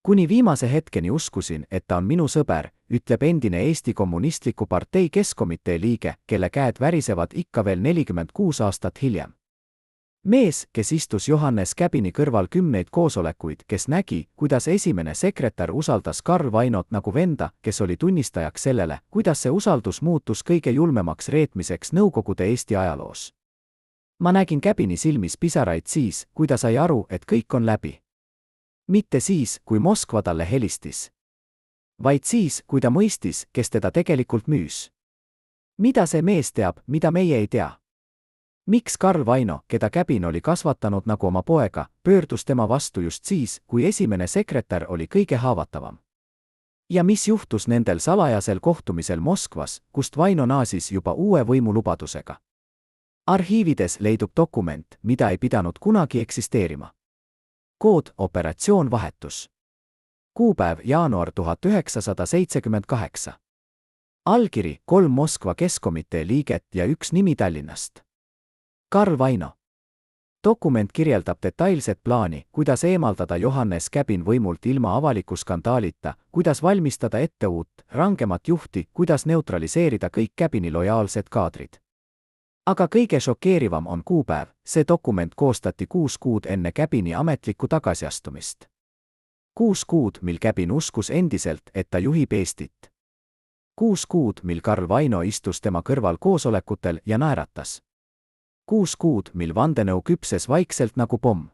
Kuni viimase hetkeni uskusin, et ta on minu sõber, ütleb endine Eesti Kommunistliku Partei Keskkomitee liige, kelle käed värisevad ikka veel 46 aastat hiljem. Mees, kes istus Johannes Käbini kõrval kümneid koosolekuid, kes nägi, kuidas esimene sekretär usaldas Karl Vainot nagu venda, kes oli tunnistajaks sellele, kuidas see usaldus muutus kõige julmemaks reetmiseks Nõukogude Eesti ajaloos. Ma nägin Käbini silmis pisaraid siis, kui ta sai aru, et kõik on läbi. Mitte siis, kui Moskva talle helistis. Vaid siis, kui ta mõistis, kes teda tegelikult müüs. Mida see mees teab, mida meie ei tea? Miks Karl Vaino, keda Käbin oli kasvatanud nagu oma poega, pöördus tema vastu just siis, kui esimene sekretär oli kõige haavatavam? Ja mis juhtus nendel salajasel kohtumisel Moskvas, kust Vaino naasis juba uue võimulubadusega? Arhiivides leidub dokument, mida ei pidanud kunagi eksisteerima. Kood operatsioon vahetus. Kuupäev jaanuar 1978. Allkiri 3 Moskva Keskkomitee liiget ja 1 nimi Tallinnast. Karl Vaino. Dokument kirjeldab detailset plaani, kuidas eemaldada Johannes Käbin võimult ilma avaliku skandaalita, kuidas valmistada ette uut, rangemat juhti, kuidas neutraliseerida kõik Käbini lojaalsed kaadrid. Aga kõige šokeerivam on kuupäev, see dokument koostati 6 kuud enne Käbini ametlikku tagasiastumist. 6 kuud, mil Käbin uskus endiselt, et ta juhib Eestit. 6 kuud, mil Karl Vaino istus tema kõrval koosolekutel ja naeratas. 6 kuud, mil vandenõu küpses vaikselt nagu pomm.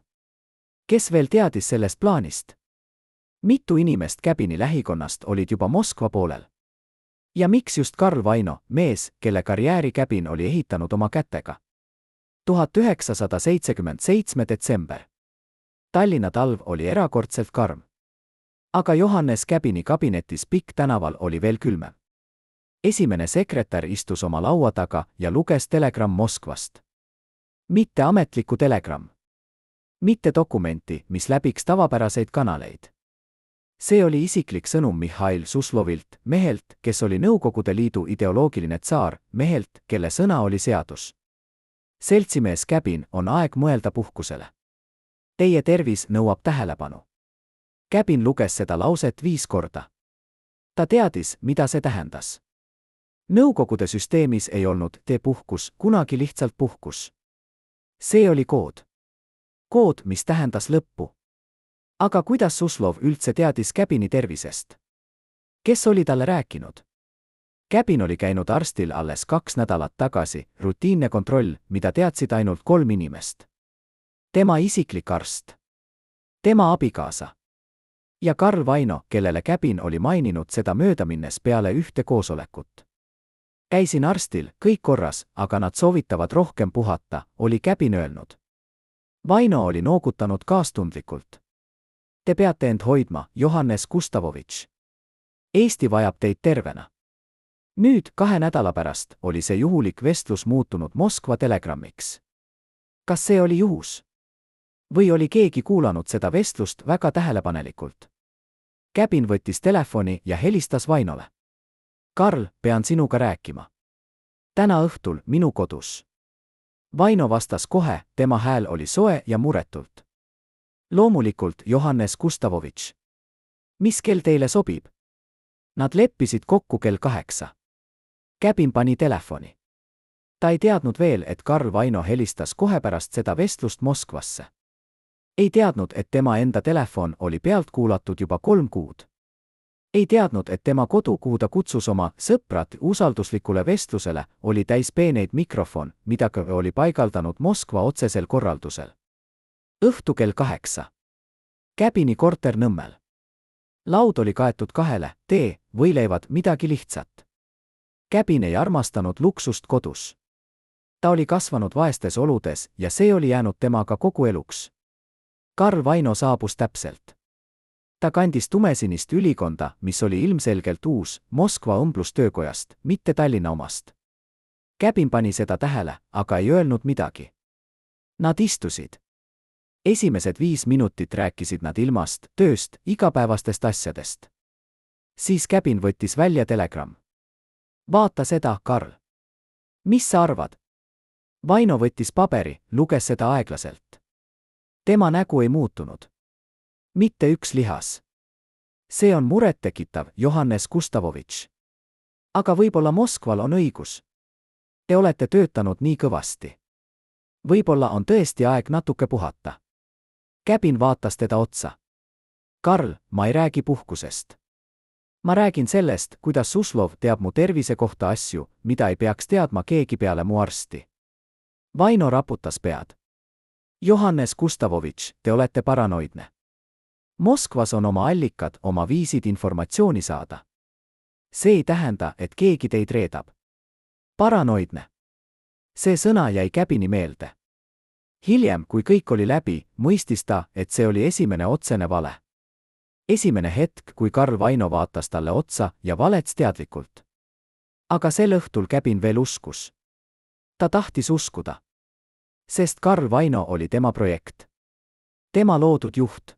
Kes veel teadis sellest plaanist? Mitu inimest Käbini lähikonnast olid juba Moskva poolel? Ja miks just Karl Vaino, mees, kelle karjääri Käbin oli ehitanud oma kätega? 1977 detsember. Tallinna talv oli erakordselt karm. Aga Johannes Käbini kabinetis Pikk tänaval oli veel külmem. Esimene sekretär istus oma laua taga ja luges telegramm Moskvast. Mitte ametlikku telegramm. Mitte dokumenti, mis läbiks tavapäraseid kanaleid. See oli isiklik sõnum Mihhail Suslovilt, mehelt, kes oli Nõukogude Liidu ideoloogiline tsaar, mehelt, kelle sõna oli seadus. Seltsimees Käbin, on aeg mõelda puhkusele. Teie tervis nõuab tähelepanu. Käbin luges seda lauset 5 korda. Ta teadis, mida see tähendas. Nõukogude süsteemis ei olnud tee puhkus kunagi lihtsalt puhkus. See oli kood. Kood, mis tähendas lõppu. Aga kuidas Suslov üldse teadis Käbini tervisest? Kes oli talle rääkinud? Käbin oli käinud arstil alles 2 nädalat tagasi, rutiinne kontroll, mida teadsid ainult 3 inimest. Tema isiklik arst. Tema abikaasa. Ja Karl Vaino, kellele Käbin oli maininud seda möödaminnes peale ühte koosolekut. Käisin arstil, kõik korras, aga nad soovitavad rohkem puhata, oli Käbin öelnud. Vaino oli noogutanud kaastundlikult. Te peate end hoidma, Johannes Gustavovitš. Eesti vajab teid tervena. Nüüd, 2 nädala pärast, oli see juhulik vestlus muutunud Moskva telegrammiks. Kas see oli juhus? Või oli keegi kuulanud seda vestlust väga tähelepanelikult? Käbin võttis telefoni ja helistas Vainole. Karl, pean sinuga rääkima. Täna õhtul minu kodus. Vaino vastas kohe, tema hääl oli soe ja muretult. Loomulikult, Johannes Gustavovitš. Mis kell teile sobib? Nad leppisid kokku kell 8. Käbin pani telefoni. Ta ei teadnud veel, et Karl Vaino helistas kohe pärast seda vestlust Moskvasse. Ei teadnud, et tema enda telefon oli pealt kuulatud juba 3 kuud. Ei teadnud, et tema kodu, kuhu ta kutsus oma sõprad usalduslikule vestlusele, oli täis peeneid mikrofon, mida oli paigaldanud Moskva otsesel korraldusel. Õhtu kell 8. Käbini korter Nõmmel. Laud oli kaetud 2, tee, võileivad, midagi lihtsat. Käbin ei armastanud luksust kodus. Ta oli kasvanud vaestes oludes ja see oli jäänud temaga kogu eluks. Karl Vaino saabus täpselt. Ta kandis tumesinist ülikonda, mis oli ilmselgelt uus, Moskva õmblustöökojast, mitte Tallinna omast. Käbin pani seda tähele, aga ei öelnud midagi. Nad istusid. Esimesed 5 minutit rääkisid nad ilmast, tööst, igapäevastest asjadest. Siis Käbin võttis välja telegramm. Vaata seda, Karl. Mis sa arvad? Vaino võttis paberi, luges seda aeglaselt. Tema nägu ei muutunud. Mitte üks lihas. See on murettekitav, Johannes Gustavovitš. Aga võib-olla Moskval on õigus. Te olete töötanud nii kõvasti. Võib-olla on tõesti aeg natuke puhata. Käbin vaatas teda otsa. Karl, ma ei räägi puhkusest. Ma räägin sellest, kuidas Suslov teab mu tervise kohta asju, mida ei peaks teadma keegi peale mu arsti. Vaino raputas pead. Johannes Gustavovitš, te olete paranoidne. Moskvas on oma allikad, oma viisid informatsiooni saada. See ei tähenda, et keegi teid reedab. Paranoidne. See sõna jäi Käbini meelde. Hiljem, kui kõik oli läbi, mõistis ta, et see oli esimene otsene vale. Esimene hetk, kui Karl Vaino vaatas talle otsa ja valets teadlikult. Aga sel õhtul Käbin veel uskus. Ta tahtis uskuda. Sest Karl Vaino oli tema projekt. Tema loodud juht.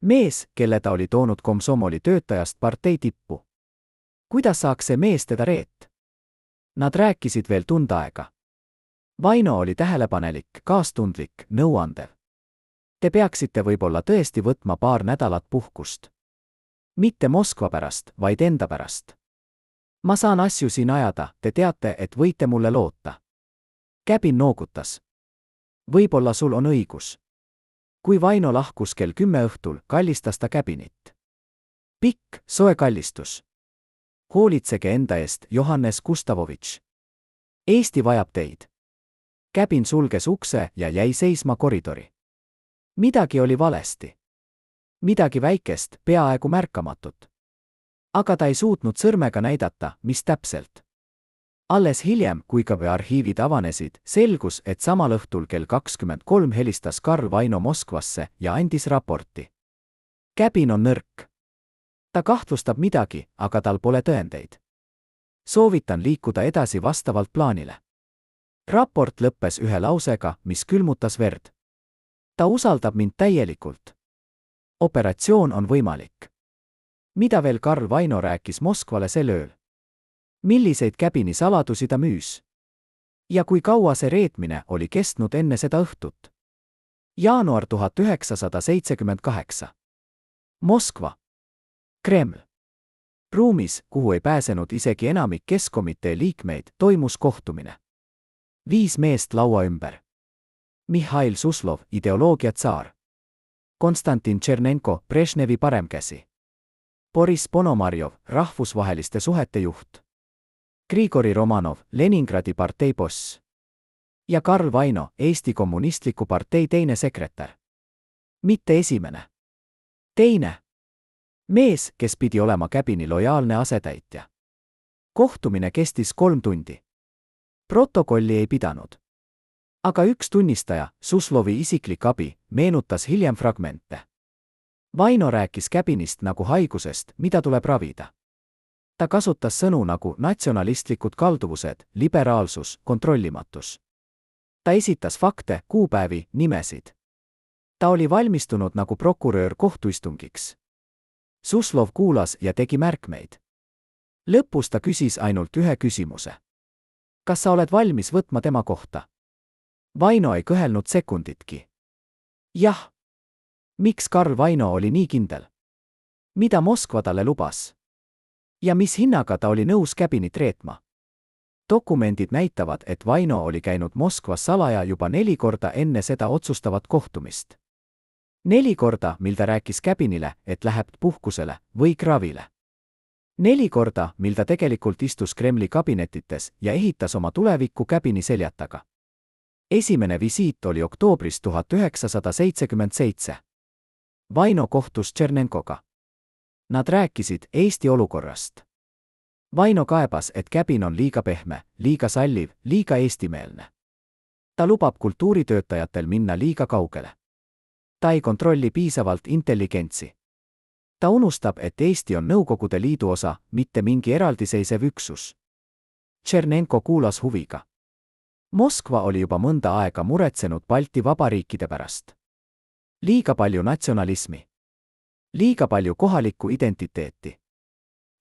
Mees, kelle ta oli toonud komsomoli töötajast partei tippu. Kuidas saaks see mees teda reet? Nad rääkisid veel tund aega. Vaino oli tähelepanelik, kaastundlik, nõuandev. Te peaksite võib-olla tõesti võtma paar nädalat puhkust. Mitte Moskva pärast, vaid enda pärast. Ma saan asju siin ajada, te teate, et võite mulle loota. Käbin noogutas. Võib-olla sul on õigus. Kui Vaino lahkus kell 10 õhtul, kallistas ta Käbinit. Pikk, soe kallistus. Hoolitsege enda eest, Johannes Gustavovitš. Eesti vajab teid. Käbin sulges ukse ja jäi seisma koridori. Midagi oli valesti. Midagi väikest, peaaegu märkamatut. Aga ta ei suutnud sõrmega näidata, mis täpselt. Alles hiljem, kui ka arhiivid avanesid, selgus, et samal õhtul kell 23 helistas Karl Vaino Moskvasse ja andis raporti. Käbin on nõrk. Ta kahtlustab midagi, aga tal pole tõendeid. Soovitan liikuda edasi vastavalt plaanile. Raport lõppes ühe lausega, mis külmutas verd. Ta usaldab mind täielikult. Operatsioon on võimalik. Mida veel Karl Vaino rääkis Moskvale sel ööl? Milliseid Käbini saladusi ta müüs? Ja kui kaua see reetmine oli kestnud enne seda õhtut? Jaanuar 1978. Moskva. Kreml. Ruumis, kuhu ei pääsenud isegi enamik keskkomitee liikmeid, toimus kohtumine. 5 meest laua ümber. Mihhail Suslov, ideoloogia tsaar. Konstantin Tšernenko, Brežnevi paremkäsi. Boris Ponomarjov, rahvusvaheliste suhete juht. Grigori Romanov, Leningradi partei boss. Ja Karl Vaino, Eesti Kommunistliku partei teine sekretär. Mitte esimene. Teine. Mees, kes pidi olema Käbini lojaalne asetäitja. Kohtumine kestis 3 tundi. Protokolli ei pidanud. Aga üks tunnistaja, Suslovi isiklik abi, meenutas hiljem fragmente. Vaino rääkis Käbinist nagu haigusest, mida tuleb ravida. Ta kasutas sõnu nagu natsionalistlikud kalduvused, liberaalsus, kontrollimatus. Ta esitas fakte, kuupäevi, nimesid. Ta oli valmistunud nagu prokurör kohtuistungiks. Suslov kuulas ja tegi märkmeid. Lõpus ta küsis ainult ühe küsimuse. Kas sa oled valmis võtma tema kohta? Vaino ei kõhelnud sekunditki. Jah. Miks Karl Vaino oli nii kindel? Mida Moskva talle lubas? Ja mis hinnaga ta oli nõus Käbinit reetma? Dokumendid näitavad, et Vaino oli käinud Moskvas salaja juba 4 korda enne seda otsustavat kohtumist. 4 korda, mil ta rääkis Käbinile, et läheb puhkusele või kravile. 4 korda, mil ta tegelikult istus Kremli kabinetites ja ehitas oma tulevikku Käbini seljataga. Esimene visiit oli oktoobris 1977. Vaino kohtus Tšernenkoga. Nad rääkisid Eesti olukorrast. Vaino kaebas, et Käbin on liiga pehme, liiga salliv, liiga eestimeelne. Ta lubab kultuuritöötajatel minna liiga kaugele. Ta ei kontrolli piisavalt intelligentsi. Ta unustab, et Eesti on Nõukogude Liidu osa, mitte mingi eraldiseisev üksus. Tšernenko kuulas huviga. Moskva oli juba mõnda aega muretsenud Balti vabariikide pärast. Liiga palju natsionalismi. Liiga palju kohalikku identiteeti.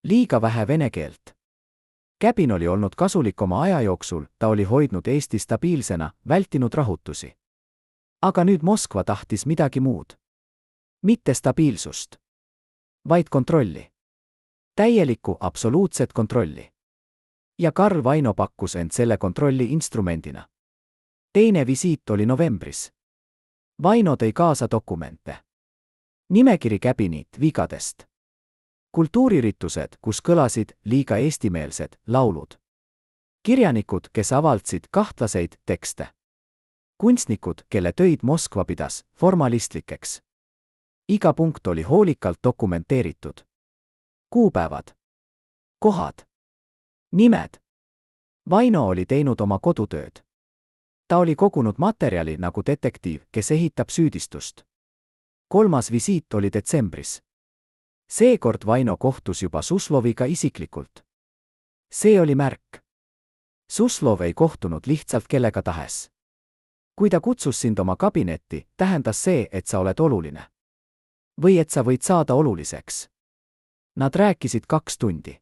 Liiga vähe vene keelt. Käbin oli olnud kasulik oma aja jooksul, ta oli hoidnud Eesti stabiilsena, vältinud rahutusi. Aga nüüd Moskva tahtis midagi muud. Mitte stabiilsust. vaid kontrolli. Täielikku absoluutset kontrolli. Ja Karl Vaino pakkus end selle kontrolli instrumendina. Teine visiit oli novembris. Vaino tõi kaasa dokumente. Nimekiri käbinit vigadest. Kultuuriritused, kus kõlasid liiga eestimeelsed laulud. Kirjanikud, kes avaldasid kahtlaseid tekste. Kunstnikud, kelle töid Moskva pidas formalistlikeks. Iga punkt oli hoolikalt dokumenteeritud. Kuupäevad. Kohad. Nimed. Vaino oli teinud oma kodutööd. Ta oli kogunud materjali nagu detektiiv, kes ehitab süüdistust. Kolmas visiit oli detsembris. Seekord Vaino kohtus juba Susloviga isiklikult. See oli märk. Suslov ei kohtunud lihtsalt kellega tahes. Kui ta kutsus sind oma kabinetti, tähendas see, et sa oled oluline. Või et sa võid saada oluliseks. Nad rääkisid 2 tundi.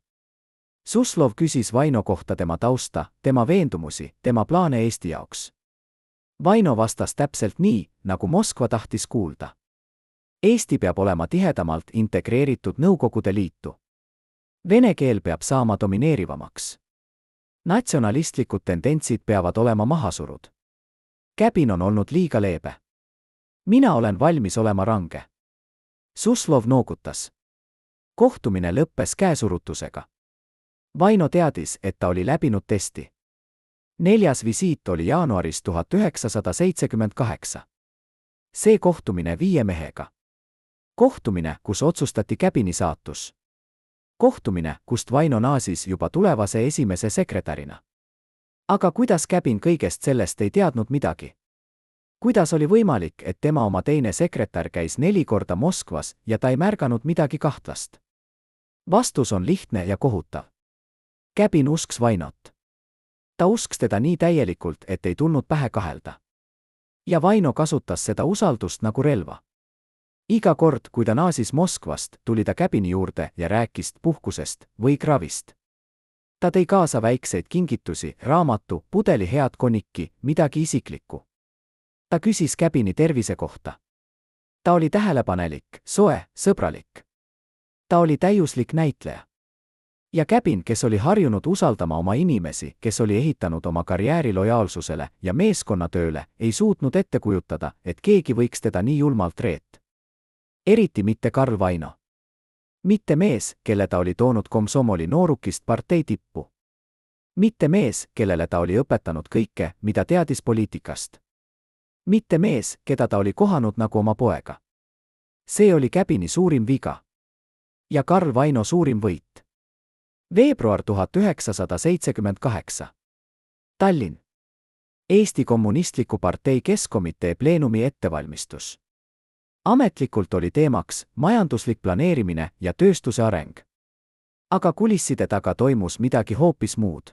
Suslov küsis Vaino kohta tema tausta, tema veendumusi, tema plaane Eesti jaoks. Vaino vastas täpselt nii, nagu Moskva tahtis kuulda. Eesti peab olema tihedamalt integreeritud Nõukogude Liitu. Vene keel peab saama domineerivamaks. Natsionalistlikud tendentsid peavad olema mahasurud. Käbin on olnud liiga leebe. Mina olen valmis olema range. Suslov noogutas. Kohtumine lõppes käesurutusega. Vaino teadis, et ta oli läbinud testi. 4. visiit oli jaanuaris 1978. See kohtumine 5 mehega. Kohtumine, kus otsustati käbini saatus. Kohtumine, kust Vaino naasis juba tulevase esimese sekretärina. Aga kuidas käbin kõigest sellest ei teadnud midagi? Kuidas oli võimalik, et tema oma teine sekretär käis 4 korda Moskvas ja ta ei märganud midagi kahtlast? Vastus on lihtne ja kohutav. Käbin usks Vainot. Ta usks teda nii täielikult, et ei tulnud pähe kahelda. Ja Vaino kasutas seda usaldust nagu relva. Iga kord, kui ta naasis Moskvast, tuli ta käbini juurde ja rääkis puhkusest või kravist. Ta tõi kaasa väikseid kingitusi, raamatu, pudeli head konikki, midagi isiklikku. Ta küsis käbini tervise kohta. Ta oli tähelepanelik, soe, sõbralik. Ta oli täiuslik näitleja. Ja käbin, kes oli harjunud usaldama oma inimesi, kes oli ehitanud oma karjääri lojaalsusele ja meeskonnatööle, ei suutnud ette kujutada, et keegi võiks teda nii julmalt reeta. Eriti mitte Karl Vaino. Mitte mees, kelle ta oli toonud komsomoli noorukist partei tippu. Mitte mees, kellele ta oli õpetanud kõike, mida teadis poliitikast. Mitte mees, keda ta oli kohanud nagu oma poega. See oli käbini suurim viga. Ja Karl Vaino suurim võit. Veebruar 1978. Tallinn. Eesti Kommunistliku Partei Keskkomitee pleenumi ettevalmistus. Ametlikult oli teemaks majanduslik planeerimine ja tööstuse areng. Aga kulisside taga toimus midagi hoopis muud.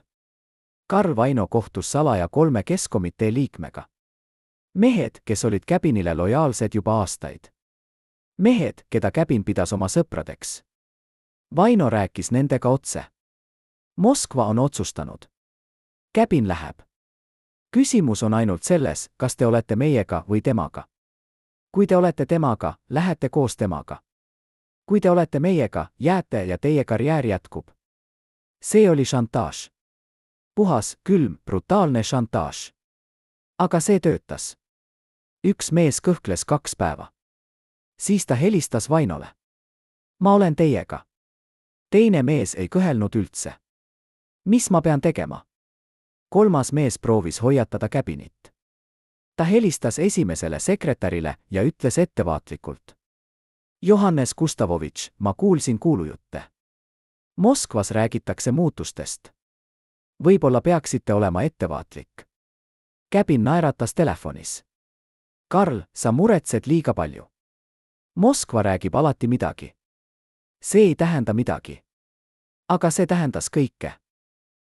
Karl Vaino kohtus salaja 3 keskkomitee liikmega. Mehed, kes olid käbinile lojaalsed juba aastaid. Mehed, keda käbin pidas oma sõpradeks. Vaino rääkis nendega otse. Moskva on otsustanud. Käbin läheb. Küsimus on ainult selles, kas te olete meiega või temaga. Kui te olete temaga, lähete koos temaga. Kui te olete meiega, jääte ja teie karjäär jätkub. See oli šantaaž. Puhas, külm, brutaalne šantaaž. Aga see töötas. Üks mees kõhkles 2 päeva. Siis ta helistas Vainole. Ma olen teiega. Teine mees ei kõhelnud üldse. Mis ma pean tegema? 3. mees proovis hoiatada käbinit. Ta helistas esimesele sekretärile ja ütles ettevaatlikult. Johannes Gustavovitš, ma kuulsin kuulujutte. Moskvas räägitakse muutustest. Võib-olla peaksite olema ettevaatlik. Käbin naeratas telefonis. Karl, sa muretsed liiga palju. Moskva räägib alati midagi. See ei tähenda midagi. Aga see tähendas kõike.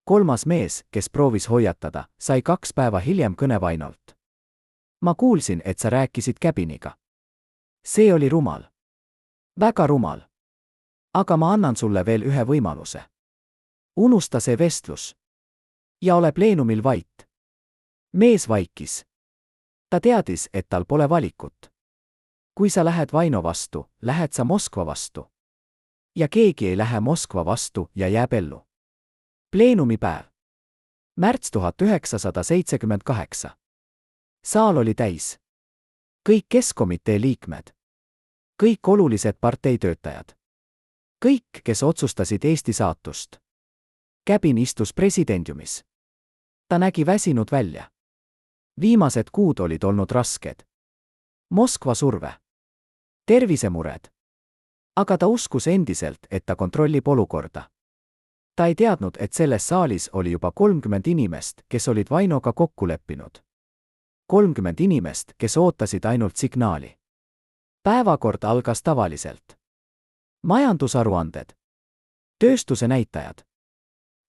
3. mees, kes proovis hoiatada, sai 2 päeva hiljem kõne Vainolt. Ma kuulsin, et sa rääkisid käbiniga. See oli rumal. Väga rumal. Aga ma annan sulle veel ühe võimaluse. Unusta see vestlus. Ja ole pleenumil vait. Mees vaikis. Ta teadis, et tal pole valikut. Kui sa lähed Vaino vastu, lähed sa Moskva vastu. ja keegi ei lähe Moskva vastu ja jääb ellu. Pleenumipäev. Märts 1978. Saal oli täis. Kõik Keskkomitee liikmed. Kõik olulised parteitöötajad. Kõik, kes otsustasid Eesti saatust. Käpin istus presidendiumis. Ta nägi väsinud välja. Viimased kuud olid olnud rasked. Moskva surve. Tervisemured. Aga ta uskus endiselt, et ta kontrollib olukorda. Ta ei teadnud, et selles saalis oli juba 30 inimest, kes olid Vainoga kokku leppinud. 30 inimest, kes ootasid ainult signaali. Päevakord algas tavaliselt. Majandusaruanded. Tööstuse näitajad.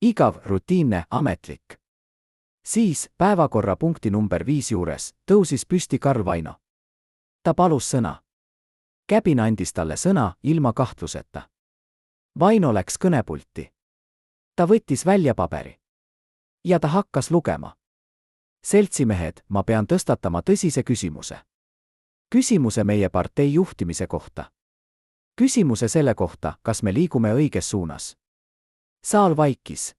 Igav, rutiinne, ametlik. Siis, päevakorrapunkti number 5 juures, tõusis püsti Karl Vaino. Ta palus sõna. Käpin andis talle sõna ilma kahtluseta. Vaino läks kõnepulti. Ta võttis välja paberi. Ja ta hakkas lugema. Seltsimehed, ma pean tõstatama tõsise küsimuse. Küsimuse meie partei juhtimise kohta. Küsimuse selle kohta, kas me liigume õiges suunas. Saal vaikis.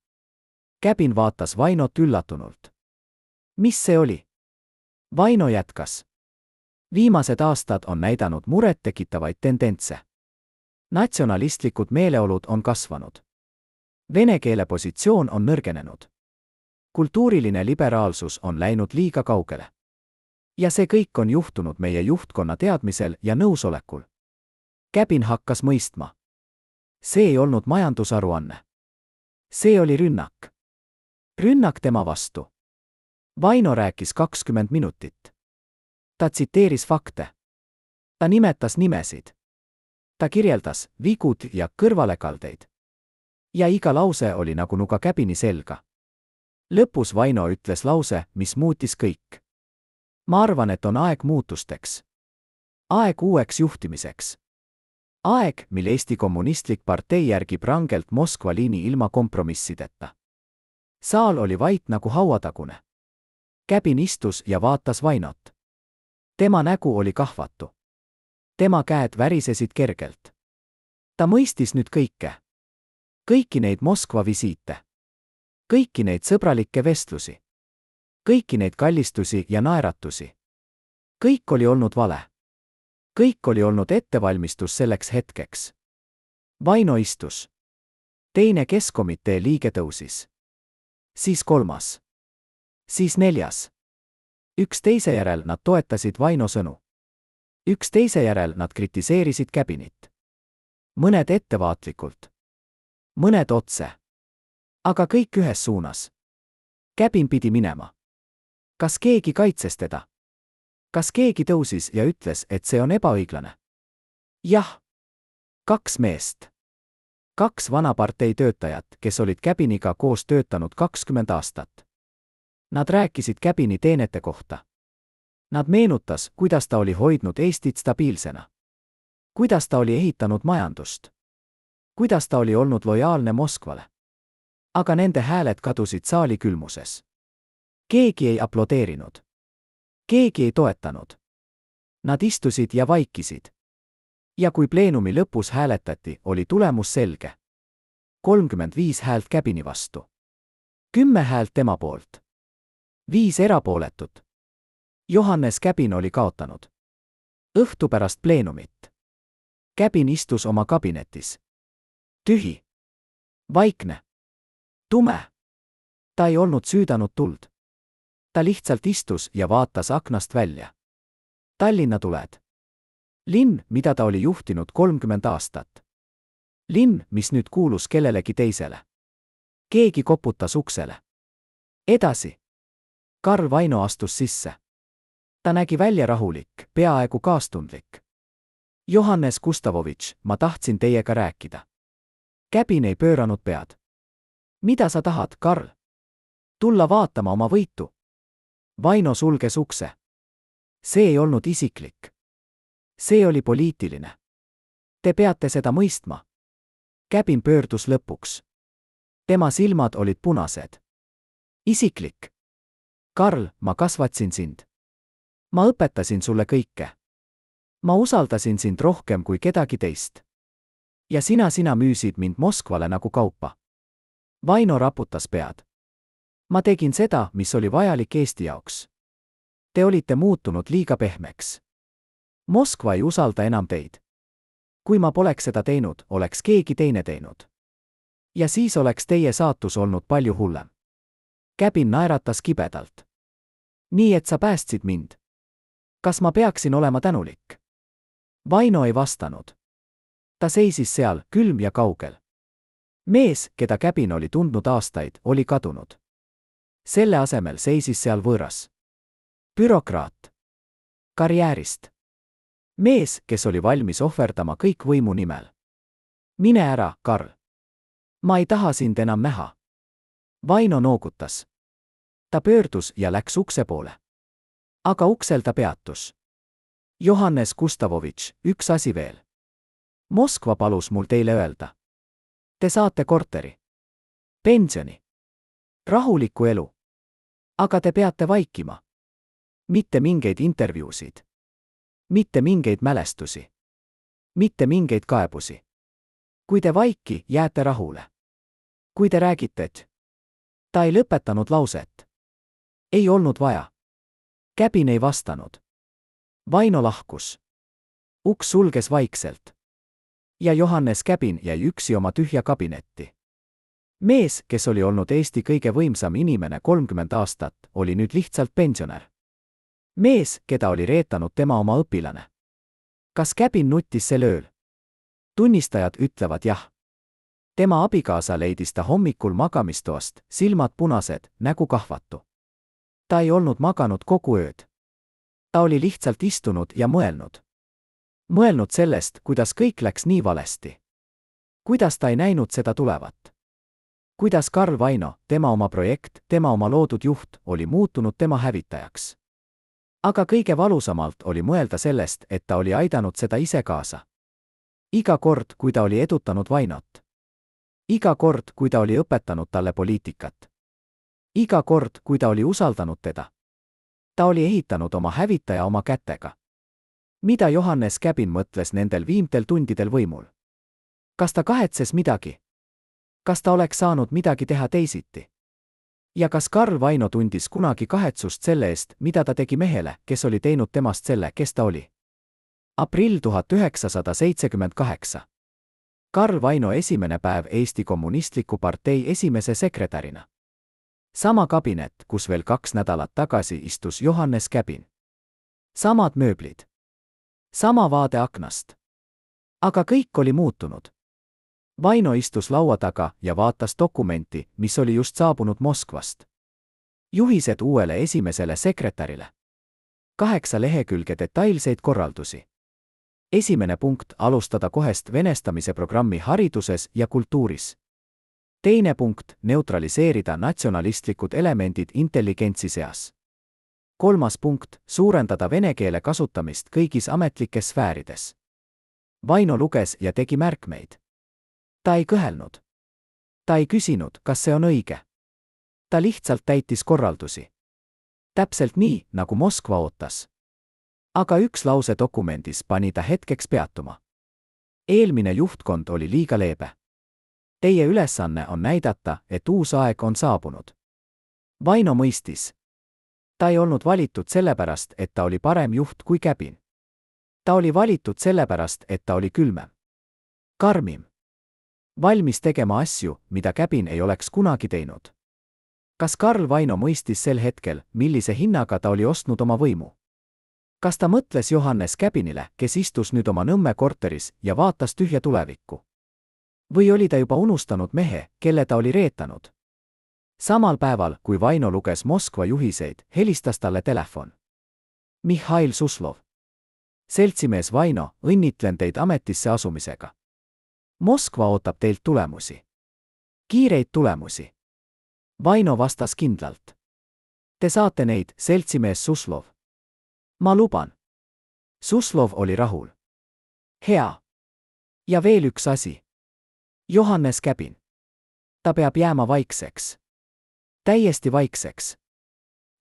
Käpin vaatas Vainot üllatunult. Mis see oli? Vaino jätkas. Viimased aastad on näidanud murettekitavaid tendentse. Natsionalistlikud meeleolud on kasvanud. Vene keele positsioon on nõrgenenud. Kultuuriline liberaalsus on läinud liiga kaugele. Ja see kõik on juhtunud meie juhtkonna teadmisel ja nõusolekul. Käpin hakkas mõistma. See ei olnud majandusaruanne. See oli rünnak. Rünnak tema vastu. Vaino rääkis 20 minutit. Ta tsiteeris fakte. Ta nimetas nimesid. Ta kirjeldas vigud ja kõrvalekaldeid. Ja iga lause oli nagu nuga Käpini selga. Lõpus Vaino ütles lause, mis muutis kõik. Ma arvan, et on aeg muutusteks. Aeg uueks juhtimiseks. Aeg, mil Eesti Kommunistlik Partei järgib rangelt Moskva liini ilma kompromissideta. Saal oli vait nagu hauatagune. Käpin istus ja vaatas Vainot. Tema nägu oli kahvatu. Tema käed värisesid kergelt. Ta mõistis nüüd kõike. Kõiki neid Moskva visiite. Kõiki neid sõbralikke vestlusi. Kõiki neid kallistusi ja naeratusi. Kõik oli olnud vale. Kõik oli olnud ettevalmistus selleks hetkeks. Vaino istus. Teine Keskkomitee liige tõusis. Siis kolmas. Siis neljas. Üksteise järel nad toetasid Vaino sõnu. Üksteise järel nad kritiseerisid Käpinit. Mõned ettevaatlikult. Mõned otse. Aga kõik ühes suunas. Käpin pidi minema. Kas keegi kaitses teda? Kas keegi tõusis ja ütles, et see on ebaõiglane? Jah. 2 meest. 2 vana partei töötajat, kes olid Käpiniga koos töötanud 20 aastat. Nad rääkisid Käpini teenete kohta. Nad meenutas, kuidas ta oli hoidnud Eestit stabiilsena. Kuidas ta oli ehitanud majandust. Kuidas ta oli olnud lojaalne Moskvale. Aga nende hääled kadusid saali külmuses. Keegi ei aplodeerinud. Keegi ei toetanud. Nad istusid ja vaikisid. Ja kui pleenumi lõpus hääletati, oli tulemus selge. 35 häält Käpini vastu. 10 häält tema poolt. 5 erapooletut. Johannes Käpin oli kaotanud. Õhtu pärast pleenumit. Käpin istus oma kabinetis. Tühi. Vaikne. Tume. Ta ei olnud süüdanud tuld. Ta lihtsalt istus ja vaatas aknast välja. Tallinna tuled. Linn, mida ta oli juhtinud 30 aastat. Linn, mis nüüd kuulus kellelegi teisele. Keegi koputas uksele. Edasi. Karl Vaino astus sisse. Ta nägi välja rahulik, peaaegu kaastundlik. Johannes Gustavovitš, ma tahtsin teiega rääkida. Käpin ei pööranud pead. Mida sa tahad, Karl? Tulla vaatama oma võitu. Vaino sulges ukse. See ei olnud isiklik. See oli poliitiline. Te peate seda mõistma. Käpin pöördus lõpuks. Tema silmad olid punased. Isiklik. Karl, ma kasvatsin sind. Ma õpetasin sulle kõike. Ma usaldasin sind rohkem kui kedagi teist. Ja sina müüsid mind Moskvale nagu kaupa. Vaino raputas pead. Ma tegin seda, mis oli vajalik Eesti jaoks. Te olite muutunud liiga pehmeks. Moskva ei usalda enam teid. Kui ma poleks seda teinud, oleks keegi teine teinud. Ja siis oleks teie saatus olnud palju hullem. Käbin naeratas kibedalt. Nii et sa päästsid mind. Kas ma peaksin olema tänulik? Vaino ei vastanud. Ta seisis seal, külm ja kaugel. Mees, keda Käbin oli tundnud aastaid, oli kadunud. Selle asemel seisis seal võõras. Bürokraat. Karjäärist. Mees, kes oli valmis ohverdama kõik võimu nimel. Mine ära, Karl. Ma ei taha sind enam näha. Vaino noogutas. Ta pöördus ja läks ukse poole. Aga uksel ta peatus. Johannes Gustavovitš, üks asi veel. Moskva palus mul teile öelda. Te saate korteri. Pensioni. Rahulikku elu. Aga te peate vaikima. Mitte mingeid intervjuusid. Mitte mingeid mälestusi. Mitte mingeid kaebusi. Kui te vaiki, jääte rahule. Kui te räägite, et... Ta ei lõpetanud lauset. Ei olnud vaja. Käbin ei vastanud. Vaino lahkus. Uks sulges vaikselt. Ja Johannes Käbin jäi üksi oma tühja kabinetti. Mees, kes oli olnud Eesti kõige võimsam inimene 30 aastat, oli nüüd lihtsalt pensionär. Mees, keda oli reetanud tema oma õpilane. Kas Käbin nuttis sel ööl? Tunnistajad ütlevad jah. Tema abikaasa leidis ta hommikul magamistoast, silmad punased, nägu kahvatu. Ta ei olnud maganud kogu ööd. Ta oli lihtsalt istunud ja mõelnud. Mõelnud sellest, kuidas kõik läks nii valesti. Kuidas ta ei näinud seda tulevat. Kuidas Karl Vaino, tema oma projekt, tema oma loodud juht, oli muutunud tema hävitajaks. Aga kõige valusamalt oli mõelda sellest, et ta oli aidanud seda ise kaasa. Iga kord, kui ta oli edutanud Vainot. Iga kord, kui ta oli õpetanud talle poliitikat. Iga kord, kui ta oli usaldanud teda. Ta oli ehitanud oma hävitaja oma kätega. Mida Johannes Käbin mõtles nendel viimtel tundidel võimul? Kas ta kahetses midagi? Kas ta oleks saanud midagi teha teisiti? Ja kas Karl Vaino tundis kunagi kahetsust selle eest, mida ta tegi mehele, kes oli teinud temast selle, kes ta oli? Aprill 1978. Karl Vaino esimene päev Eesti Kommunistliku Partei esimese sekretärina. Sama kabinet, kus veel 2 nädalat tagasi istus Johannes Käbin. Samad mööblid. Sama vaade aknast. Aga kõik oli muutunud. Vaino istus laua taga ja vaatas dokumenti, mis oli just saabunud Moskvast. Juhised uuele esimesele sekretärile. 8 lehekülge detailseid korraldusi. Esimene punkt, alustada kohest venestamise programmi hariduses ja kultuuris. Teine punkt, neutraliseerida natsionalistlikud elemendid intelligentsi seas. 3. punkt, suurendada vene keele kasutamist kõigis ametlikes sfäärides. Vaino luges ja tegi märkmeid. Ta ei kõhelnud. Ta ei küsinud, kas see on õige. Ta lihtsalt täitis korraldusi. Täpselt nii, nagu Moskva ootas. Aga üks lause dokumendis pani ta hetkeks peatuma. Eelmine juhtkond oli liiga leebe. Teie ülesanne on näidata, et uus aeg on saabunud. Vaino mõistis. Ta ei olnud valitud sellepärast, et ta oli parem juht kui Käbin. Ta oli valitud sellepärast, et ta oli külmem. Karmim. Valmis tegema asju, mida Käbin ei oleks kunagi teinud. Kas Karl Vaino mõistis sel hetkel, millise hinnaga ta oli ostnud oma võimu? Kas ta mõtles Johannes Käbinile, kes istus nüüd oma Nõmme korteris ja vaatas tühja tulevikku? Või oli ta juba unustanud mehe, kelle ta oli reetanud? Samal päeval, kui Vaino luges Moskva juhiseid, helistas talle telefon. Mihhail Suslov. Seltsimees Vaino, õnnitlen teid ametisse asumisega. Moskva ootab teilt tulemusi. Kiireid tulemusi. Vaino vastas kindlalt. Te saate neid, seltsimees Suslov. Ma luban. Suslov oli rahul. Hea. Ja veel üks asi. Johannes Käbin. Ta peab jääma vaikseks. Täiesti vaikseks.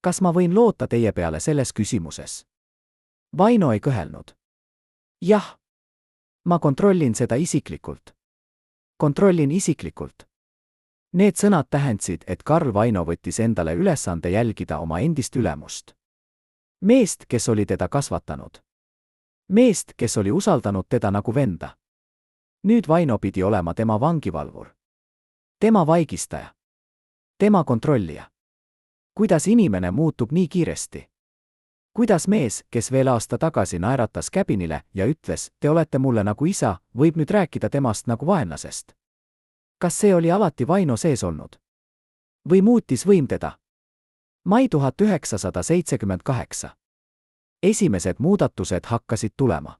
Kas ma võin loota teie peale selles küsimuses? Vaino ei kõhelnud. Jah. Ma kontrollin seda isiklikult. kontrollin isiklikult. Need sõnad tähendsid, et Karl Vaino võttis endale ülesande jälgida oma endist ülemust. Meest, kes oli teda kasvatanud. Meest, kes oli usaldanud teda nagu venda. Nüüd Vaino pidi olema tema vangivalvur. Tema vaigistaja. Tema kontrollija. Kuidas inimene muutub nii kiiresti? Kuidas mees, kes veel aasta tagasi naeratas Käbinile ja ütles, te olete mulle nagu isa, võib nüüd rääkida temast nagu vaenlasest? Kas see oli alati Vaino sees olnud? Või muutis võim teda? Mai 1978. Esimesed muudatused hakkasid tulema.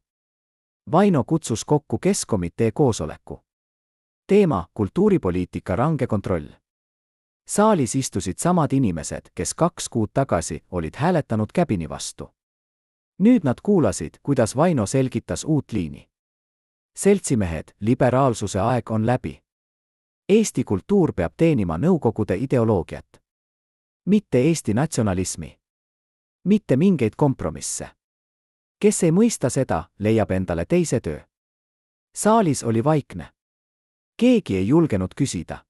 Vaino kutsus kokku keskkomitee koosoleku. Teema: kultuuripoliitika range kontroll. Saalis istusid samad inimesed, kes 2 kuud tagasi olid hääletanud Käbini vastu. Nüüd nad kuulasid, kuidas Vaino selgitas uut liini. Seltsimehed, liberaalsuse aeg on läbi. Eesti kultuur peab teenima nõukogude ideoloogiat. Mitte Eesti natsionalismi. Mitte mingeid kompromisse. Kes ei mõista seda, leiab endale teise töö. Saalis oli vaikne. Keegi ei julgenud küsida.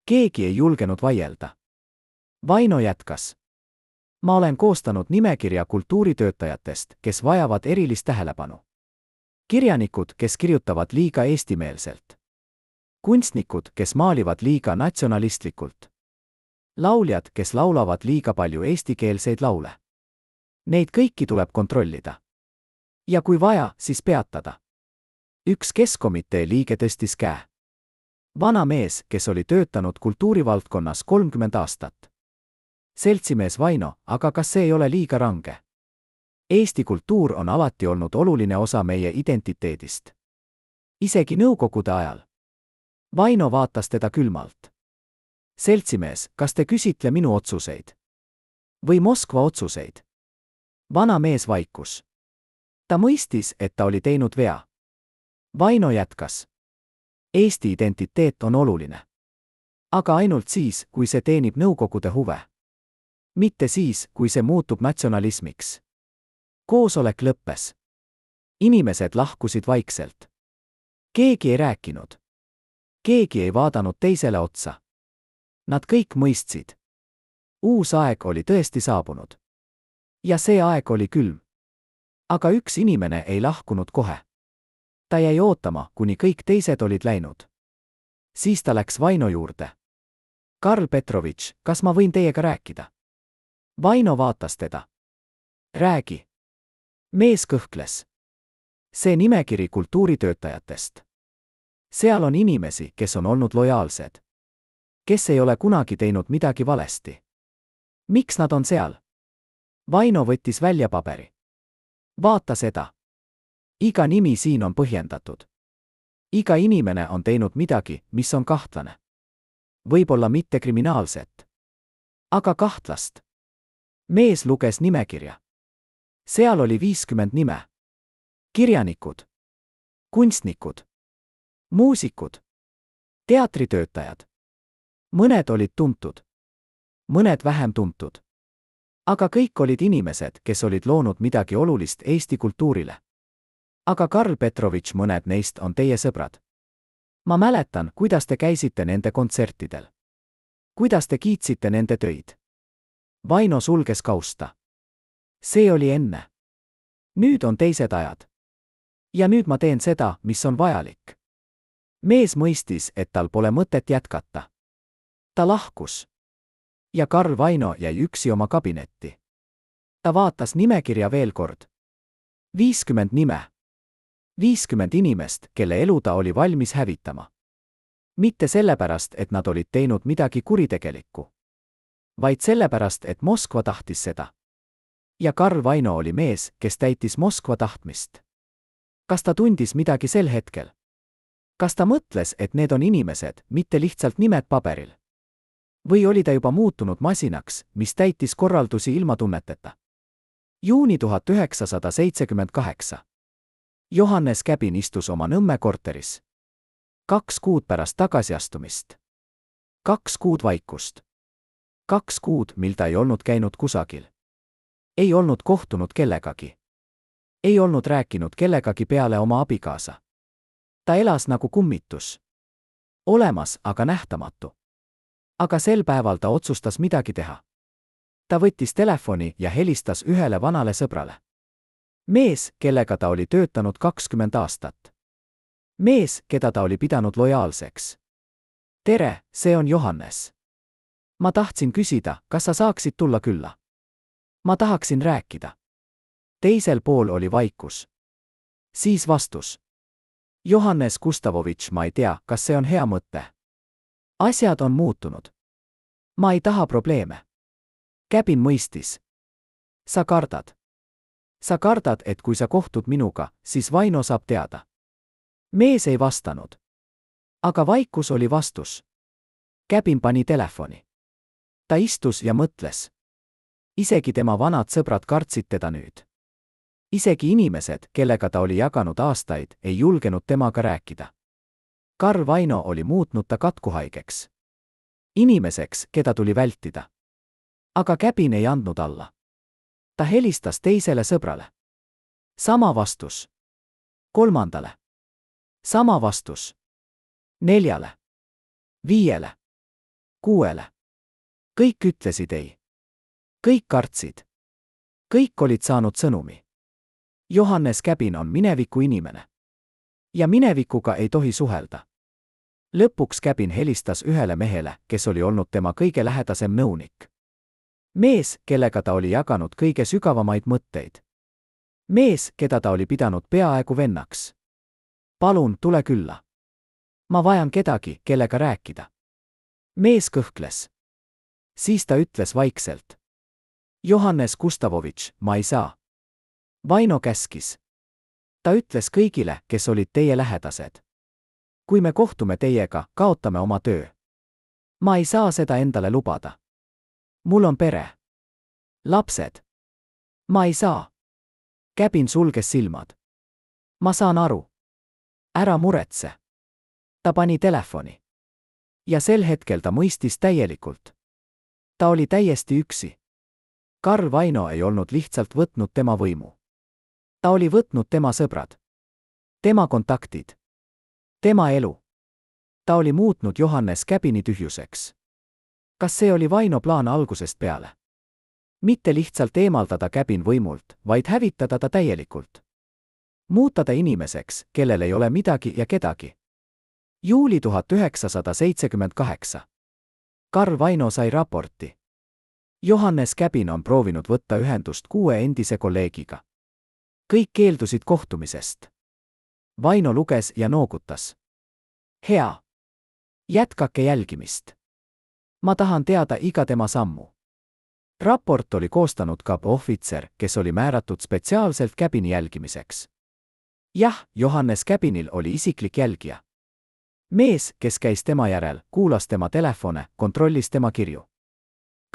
Keegi ei julgenud vaielda. Vaino jätkas. Ma olen koostanud nimekirja kultuuritöötajatest, kes vajavad erilist tähelepanu. Kirjanikud, kes kirjutavad liiga eestimeelselt. Kunstnikud, kes maalivad liiga natsionalistlikult. Lauljad, kes laulavad liiga palju eestikeelseid laule. Neid kõiki tuleb kontrollida. Ja kui vaja, siis peatada. Üks keskkomitee liige tõstis käe. Vana mees, kes oli töötanud kultuurivaldkonnas 30 aastat. Seltsimees Vaino, aga kas see ei ole liiga range? Eesti kultuur on alati olnud oluline osa meie identiteedist. Isegi nõukogude ajal. Vaino vaatas teda külmalt. Seltsimees, kas te küsitle minu otsuseid? Või Moskva otsuseid? Vana mees vaikus. Ta mõistis, et ta oli teinud vea. Vaino jätkas. Eesti identiteet on oluline. Aga ainult siis, kui see teenib nõukogude huve. Mitte siis, kui see muutub natsionalismiks. Koosolek lõppes. Inimesed lahkusid vaikselt. Keegi ei rääkinud. Keegi ei vaadanud teisele otsa. Nad kõik mõistsid. Uus aeg oli tõesti saabunud. Ja see aeg oli külm. Aga üks inimene ei lahkunud kohe. Ta jäi ootama, kuni kõik teised olid läinud. Siis ta läks Vaino juurde. Karl Petrovitš, kas ma võin teiega rääkida? Vaino vaatas teda. Räägi. Mees kõhkles. See nimekiri kultuuritöötajatest. Seal on inimesi, kes on olnud lojaalsed. Kes ei ole kunagi teinud midagi valesti. Miks nad on seal? Vaino võttis välja paberi. Vaata seda. Iga nimi siin on põhjendatud. Iga inimene on teinud midagi, mis on kahtlane. Võib-olla mitte kriminaalset. Aga kahtlast. Mees luges nimekirja. Seal oli 50 nime. Kirjanikud. Kunstnikud. Muusikud. Teatritöötajad. Mõned olid tuntud. Mõned vähem tuntud. Aga kõik olid inimesed, kes olid loonud midagi olulist Eesti kultuurile. Aga Karl Petrovitš, mõned neist on teie sõbrad. Ma mäletan, kuidas te käisite nende kontsertidel. Kuidas te kiitsite nende töid. Vaino sulges kausta. See oli enne. Nüüd on teised ajad. Ja nüüd ma teen seda, mis on vajalik. Mees mõistis, et tal pole mõtet jätkata. Ta lahkus. Ja Karl Vaino jäi üksi oma kabinetti. Ta vaatas nimekirja veel kord. 50 nime. 50 inimest, kelle elu ta oli valmis hävitama. Mitte sellepärast, et nad olid teinud midagi kuritegelikku. Vaid sellepärast, et Moskva tahtis seda. Ja Karl Vaino oli mees, kes täitis Moskva tahtmist. Kas ta tundis midagi sel hetkel? Kas ta mõtles, et need on inimesed, mitte lihtsalt nimed paberil? Või oli ta juba muutunud masinaks, mis täitis korraldusi ilma tunneteta? Juuni 1978. Johannes Käbin istus oma Nõmme korteris. 2 kuud pärast tagasiastumist. 2 kuud vaikust. 2 kuud, mil ta ei olnud käinud kusagil. Ei olnud kohtunud kellegagi. Ei olnud rääkinud kellegagi peale oma abikaasa. Ta elas nagu kummitus. olemas, aga nähtamatu. Aga sel päeval ta otsustas midagi teha. Ta võttis telefoni ja helistas ühele vanale sõbrale. Mees, kellega ta oli töötanud 20 aastat. Mees, keda ta oli pidanud lojaalseks. Tere, see on Johannes. Ma tahtsin küsida, kas sa saaksid tulla külla? Ma tahaksin rääkida. Teisel pool oli vaikus. Siis vastus. Johannes Gustavovitš, ma ei tea, kas see on hea mõte. Asjad on muutunud. Ma ei taha probleeme. Käbin mõistis. Sa kardad. Sa kardad, et kui sa kohtud minuga, siis Vaino saab teada. Mees ei vastanud. Aga vaikus oli vastus. Käbin pani telefoni. Ta istus ja mõtles. Isegi tema vanad sõbrad kartsid teda nüüd. Isegi inimesed, kellega ta oli jaganud aastaid, ei julgenud temaga rääkida. Karl Vaino oli muutnud ta katkuhaigeks. Inimeseks, keda tuli vältida. Aga Käbin ei andnud alla. Ta helistas teisele sõbrale. Sama vastus. Kolmandale. Sama vastus. 4. 5. 6. Kõik ütlesid ei. Kõik kartsid. Kõik olid saanud sõnumi. Johannes Käbin on mineviku inimene. Ja minevikuga ei tohi suhelda. Lõpuks Käbin helistas ühele mehele, kes oli olnud tema kõige lähedasem nõunik. Mees, kellega ta oli jaganud kõige sügavamaid mõtteid. Mees, keda ta oli pidanud peaaegu vennaks. Palun, tule külla. Ma vajan kedagi, kellega rääkida. Mees kõhkles. Siis ta ütles vaikselt. Johannes Gustavovitš, ma ei saa. Vaino käskis. Ta ütles kõigile, kes olid teie lähedased. Kui me kohtume teiega, kaotame oma töö. Ma ei saa seda endale lubada. Mul on pere. Lapsed. Ma ei saa. Käbin sulges silmad. Ma saan aru. Ära muretse. Ta pani telefoni. Ja sel hetkel ta mõistis täielikult. Ta oli täiesti üksi. Karl Vaino ei olnud lihtsalt võtnud tema võimu. Ta oli võtnud tema sõbrad. Tema kontaktid. Tema elu. Ta oli muutnud Johannes Käbini tühjuseks. Kas see oli Vaino plaan algusest peale? Mitte lihtsalt eemaldada Käbin võimult, vaid hävitada ta täielikult. Muuta ta inimeseks, kellel ei ole midagi ja kedagi. Juuli 1978. Karl Vaino sai raporti. Johannes Käbin on proovinud võtta ühendust 6 endise kolleegiga. Kõik keeldusid kohtumisest. Vaino luges ja noogutas. Hea. Jätkake jälgimist. Ma tahan teada iga tema sammu. Raport oli koostanud kapo-ohvitser, kes oli määratud spetsiaalselt Käbini jälgimiseks. Jah, Johannes Käbinil oli isiklik jälgija. Mees, kes käis tema järel, kuulas tema telefone, kontrollis tema kirju.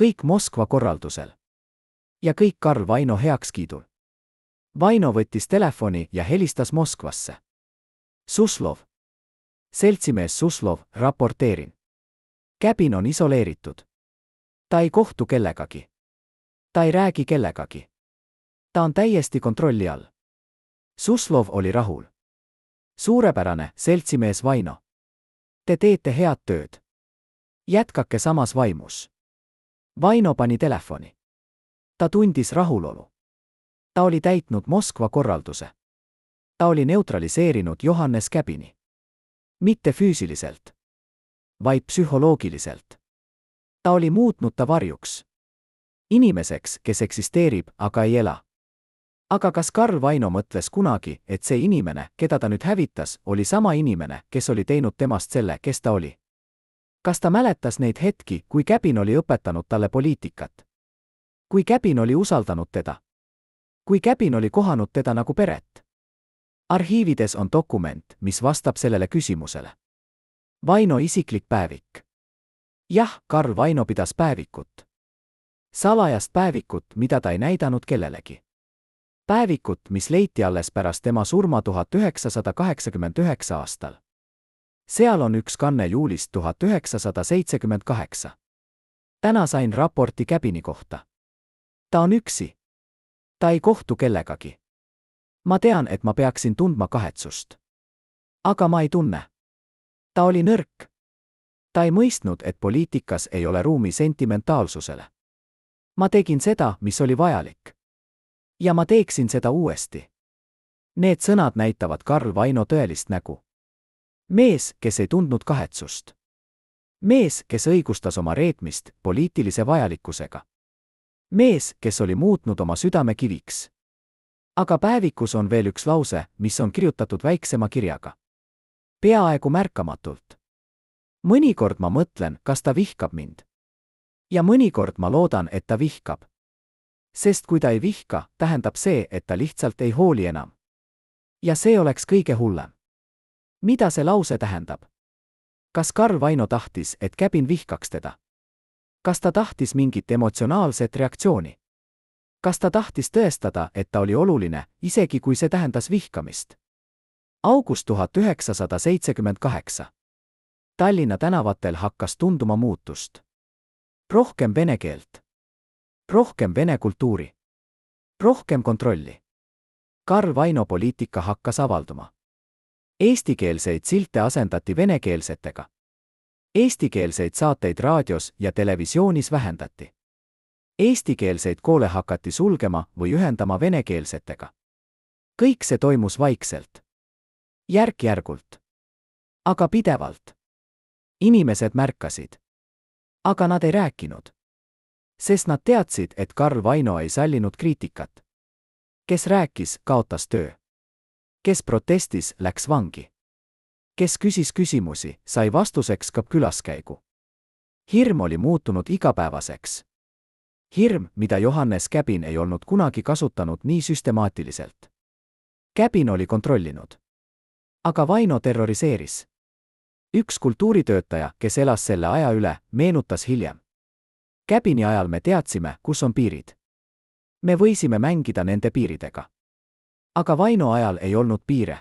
Kõik Moskva korraldusel. Ja kõik Karl Vaino heakskiidul. Vaino võttis telefoni ja helistas Moskvasse. Suslov. Seltsimees Suslov, raporteerin. Käbin on isoleeritud. Ta ei kohtu kellegagi. Ta ei räägi kellegagi. Ta on täiesti kontrolli all. Suslov oli rahul. Suurepärane, seltsimees Vaino. Te teete head tööd. Jätkake samas vaimus. Vaino pani telefoni. Ta tundis rahulolu. Ta oli täitnud Moskva korralduse. Ta oli neutraliseerinud Johannes Käbini. Mitte füüsiliselt, vaid psühholoogiliselt. Ta oli muutnud ta varjuks. Inimeseks, kes eksisteerib, aga ei ela. Aga kas Karl Vaino mõtles kunagi, et see inimene, keda ta nüüd hävitas, oli sama inimene, kes oli teinud temast selle, kes ta oli? Kas ta mäletas neid hetki, kui Käbin oli õpetanud talle poliitikat? Kui Käbin oli usaldanud teda? Kui Käbin oli kohanud teda nagu peret? Arhiivides on dokument, mis vastab sellele küsimusele. Vaino isiklik päevik. Jah, Karl Vaino pidas päevikut. Salajast päevikut, mida ta ei näidanud kellelegi. Päevikut, mis leiti alles pärast tema surma 1989 aastal. Seal on üks kanne juulist 1978. Täna sain raporti Käbini kohta. Ta on üksi. Ta ei kohtu kellegagi. Ma tean, et ma peaksin tundma kahetsust. Aga ma ei tunne. Ta oli nõrk. Ta ei mõistnud, et poliitikas ei ole ruumi sentimentaalsusele. Ma tegin seda, mis oli vajalik. Ja ma teeksin seda uuesti. Need sõnad näitavad Karl Vaino tõelist nägu. Mees, kes ei tundnud kahetsust. Mees, kes õigustas oma reetmist poliitilise vajalikkusega. Mees, kes oli muutnud oma südame kiviks. Aga päevikus on veel üks lause, mis on kirjutatud väiksema kirjaga. Peaaegu märkamatult. Mõnikord ma mõtlen, kas ta vihkab mind. Ja mõnikord ma loodan, et ta vihkab. Sest kui ta ei vihka, tähendab see, et ta lihtsalt ei hooli enam. Ja see oleks kõige hullem. Mida see lause tähendab? Kas Karl Vaino tahtis, et Käbin vihkaks teda? Kas ta tahtis mingit emotsionaalset reaktsiooni? Kas ta tahtis tõestada, et ta oli oluline, isegi kui see tähendas vihkamist? August 1978. Tallinna tänavatel hakkas tunduma muutust. Rohkem vene keelt. Rohkem vene kultuuri. Rohkem kontrolli. Karl Vaino poliitika hakkas avalduma. Eestikeelseid silte asendati venekeelsetega. Eestikeelseid saateid raadios ja televisioonis vähendati. Eestikeelseid koole hakati sulgema või ühendama venekeelsetega. Kõik see toimus vaikselt. Järk-järgult. Aga pidevalt. Inimesed märkasid. Aga nad ei rääkinud. Sest nad teadsid, et Karl Vaino ei sallinud kriitikat. Kes rääkis, kaotas töö. Kes protestis, läks vangi. Kes küsis küsimusi, sai vastuseks ka külaskäigu. Hirm oli muutunud igapäevaseks. Hirm, mida Johannes Käbin ei olnud kunagi kasutanud nii süstemaatiliselt. Käbin oli kontrollinud. Aga Vaino terroriseeris. Üks kultuuritöötaja, kes elas selle aja üle, meenutas hiljem. Käbini ajal me teadsime, kus on piirid. Me võisime mängida nende piiridega. Aga Vaino ajal ei olnud piire.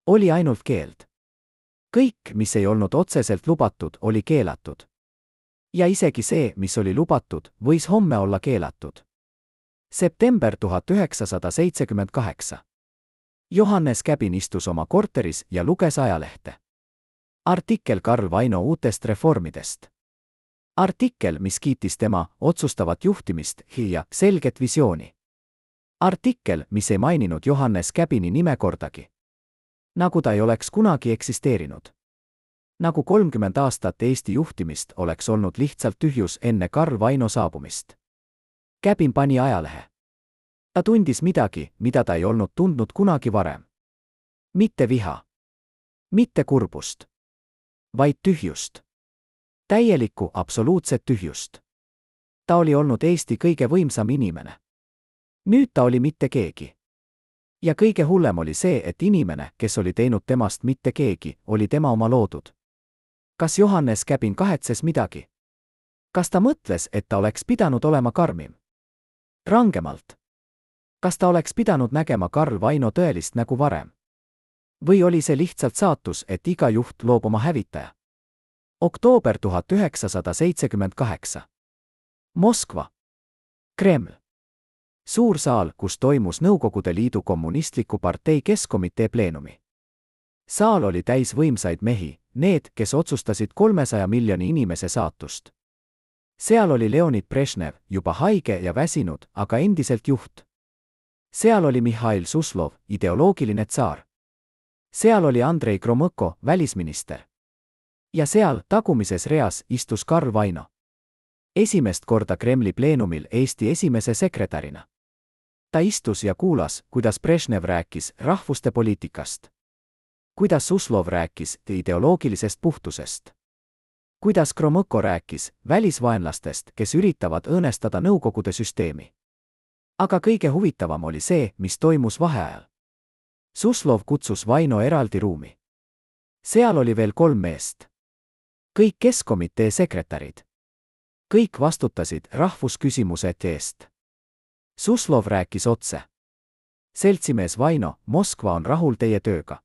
Oli ainult keeld. Kõik, mis ei olnud otseselt lubatud, oli keelatud. Ja isegi see, mis oli lubatud, võis homme olla keelatud. September 1978. Johannes Käbin istus oma korteris ja luges ajalehte. Artikkel Karl Vaino uutest reformidest. Artikkel, mis kiitis tema otsustavat juhtimist ja selget visiooni. Artikkel, mis ei maininud Johannes Käbini nime kordagi. Nagu ta ei oleks kunagi eksisteerinud. Nagu 30 aastat Eesti juhtimist oleks olnud lihtsalt tühjus enne Karl Vaino saabumist. Käbin pani ajalehe. Ta tundis midagi, mida ta ei olnud tundnud kunagi varem. Mitte viha. Mitte kurbust. Vaid tühjust. Täielikku absoluutset tühjust. Ta oli olnud Eesti kõige võimsam inimene. Nüüd ta oli mitte keegi. Ja kõige hullem oli see, et inimene, kes oli teinud temast mitte keegi, oli tema oma loodud. Kas Johannes Käbin kahetses midagi? Kas ta mõtles, et ta oleks pidanud olema karmim? Rangemalt. Kas ta oleks pidanud nägema Karl Vaino tõelist nägu varem? Või oli see lihtsalt saatus, et iga juht loob oma hävitaja? Oktoober 1978. Moskva. Kreml. Suur saal, kus toimus Nõukogude Liidu kommunistliku partei keskkomitee pleenumi. Saal oli täis võimsaid mehi, need, kes otsustasid 300 miljoni inimese saatust. Seal oli Leonid Brežnev, juba haige ja väsinud, aga endiselt juht. Seal oli Mihhail Suslov, ideoloogiline tsaar. Seal oli Andrei Gromõko, välisminister. Ja seal, tagumises reas, istus Karl Vaino. Esimest korda Kremli pleenumil Eesti esimese sekretärina. Ta istus ja kuulas, kuidas Brežnev rääkis rahvuste poliitikast. Kuidas Suslov rääkis ideoloogilisest puhtusest. Kuidas Gromõko rääkis välisvaenlastest, kes üritavad õõnestada Nõukogude süsteemi. Aga kõige huvitavam oli see, mis toimus vaheajal. Suslov kutsus Vaino eraldi ruumi. Seal oli veel 3 meest. Kõik keskkomitee sekretärid. Kõik vastutasid rahvusküsimuse eest. Suslov rääkis otse. Seltsimees Vaino, Moskva on rahul teie tööga.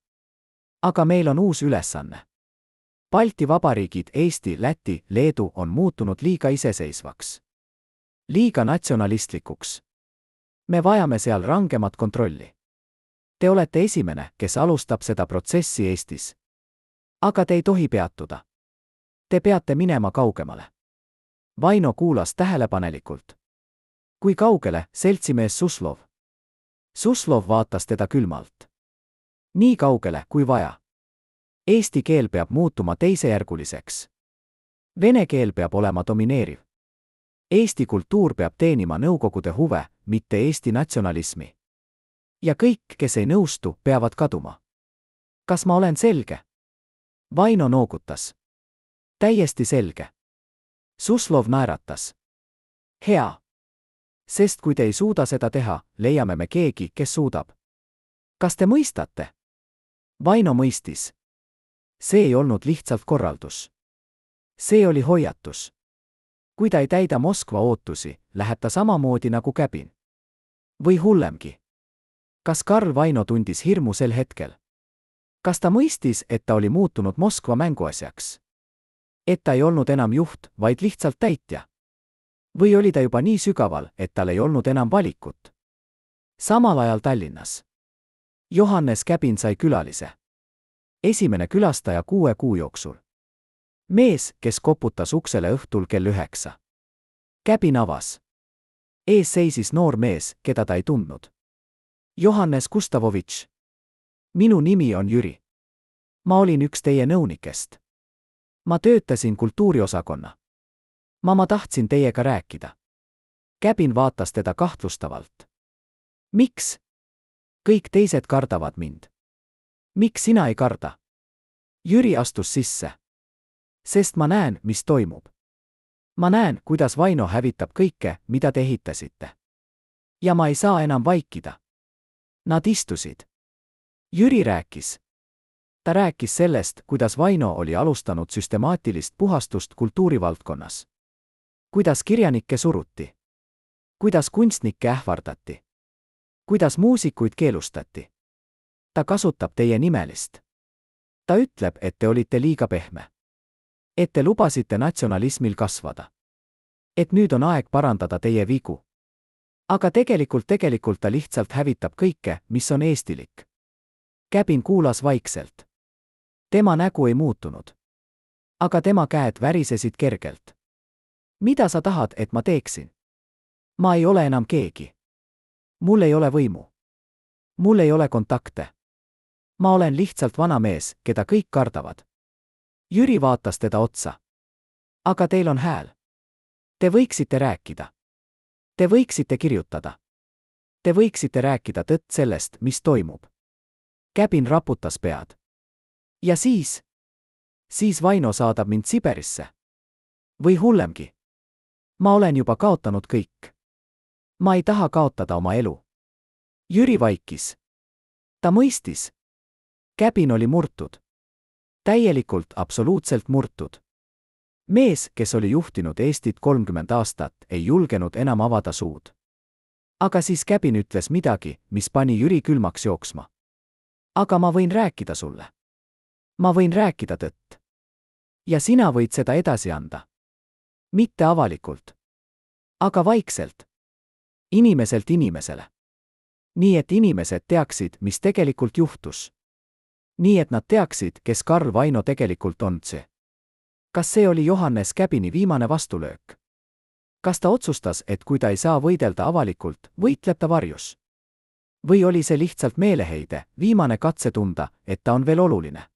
Aga meil on uus ülesanne. Balti vabariigid Eesti, Läti, Leedu on muutunud liiga iseseisvaks. Liiga natsionalistlikuks. Me vajame seal rangemat kontrolli. Te olete esimene, kes alustab seda protsessi Eestis. Aga te ei tohi peatuda. Te peate minema kaugemale. Vaino kuulas tähelepanelikult. Kui kaugele, seltsimees Suslov? Suslov vaatas teda külmalt. Nii kaugele, kui vaja. Eesti keel peab muutuma teisejärguliseks. Vene keel peab olema domineeriv. Eesti kultuur peab teenima Nõukogude huve, mitte Eesti natsionalismi. Ja kõik, kes ei nõustu, peavad kaduma. Kas ma olen selge? Vaino noogutas. Täiesti selge. Suslov naeratas. Hea. Sest kui te ei suuda seda teha, leiame me keegi, kes suudab. Kas te mõistate? Vaino mõistis. See ei olnud lihtsalt korraldus. See oli hoiatus. Kui ta ei täida Moskva ootusi, läheb ta samamoodi nagu käbin. Või hullemgi. Kas Karl Vaino tundis hirmu sel hetkel? Kas ta mõistis, et ta oli muutunud Moskva mänguasjaks? Et ta ei olnud enam juht, vaid lihtsalt täitja? Või oli ta juba nii sügaval, et tal ei olnud enam valikut? Samal ajal Tallinnas. Johannes Käbin sai külalise. Esimene külastaja 6 kuu jooksul. Mees, kes koputas uksele õhtul kell 9. Käbin avas. Ees seisis noor mees, keda ta ei tundnud. Johannes Gustavovitš. Minu nimi on Jüri. Ma olin üks teie nõunikest. Ma töötasin kultuuriosakonna. Ma tahtsin teiega rääkida. Käbin vaatas teda kahtlustavalt. Miks? Kõik teised kardavad mind. Miks sina ei karda? Jüri astus sisse. Sest ma näen, mis toimub. Ma näen, kuidas Vaino hävitab kõike, mida te ehitasite. Ja ma ei saa enam vaikida. Nad istusid. Jüri rääkis. Ta rääkis sellest, kuidas Vaino oli alustanud süstemaatilist puhastust kultuurivaldkonnas. Kuidas kirjanikke suruti. Kuidas kunstnikke ähvardati. Kuidas muusikuid keelustati. Ta kasutab teie nimelist. Ta ütleb, et te olite liiga pehme. Et te lubasite natsionalismil kasvada. Et nüüd on aeg parandada teie vigu. Aga tegelikult ta lihtsalt hävitab kõike, mis on eestilik. Käbin kuulas vaikselt. Tema nägu ei muutunud. Aga tema käed värisesid kergelt. Mida sa tahad, et ma teeksin? Ma ei ole enam keegi. Mul ei ole võimu. Mul ei ole kontakte. Ma olen lihtsalt vana mees, keda kõik kardavad. Jüri vaatas teda otsa. Aga teil on hääl. Te võiksite rääkida. Te võiksite kirjutada. Te võiksite rääkida tõtt sellest, mis toimub. Käbin raputas pead. Ja siis? Siis Vaino saadab mind Siberisse. Või hullemgi. Ma olen juba kaotanud kõik. Ma ei taha kaotada oma elu. Jüri vaikis. Ta mõistis. Käbin oli murtud. Täielikult, absoluutselt murtud. Mees, kes oli juhtinud Eestit 30 aastat, ei julgenud enam avada suud. Aga siis Käbin ütles midagi, mis pani Jüri külmaks jooksma. Aga ma võin rääkida sulle. Ma võin rääkida tõtt. Ja sina võid seda edasi anda. Mitte avalikult. Aga vaikselt. Inimeselt inimesele. Nii et inimesed teaksid, mis tegelikult juhtus. Nii et nad teaksid, kes Karl Vaino tegelikult on. Kas see oli Johannes Käbini viimane vastulöök? Kas ta otsustas, et kui ta ei saa võidelda avalikult, võitleb ta varjus? Või oli see lihtsalt meeleheide, viimane katse tunda, et ta on veel oluline?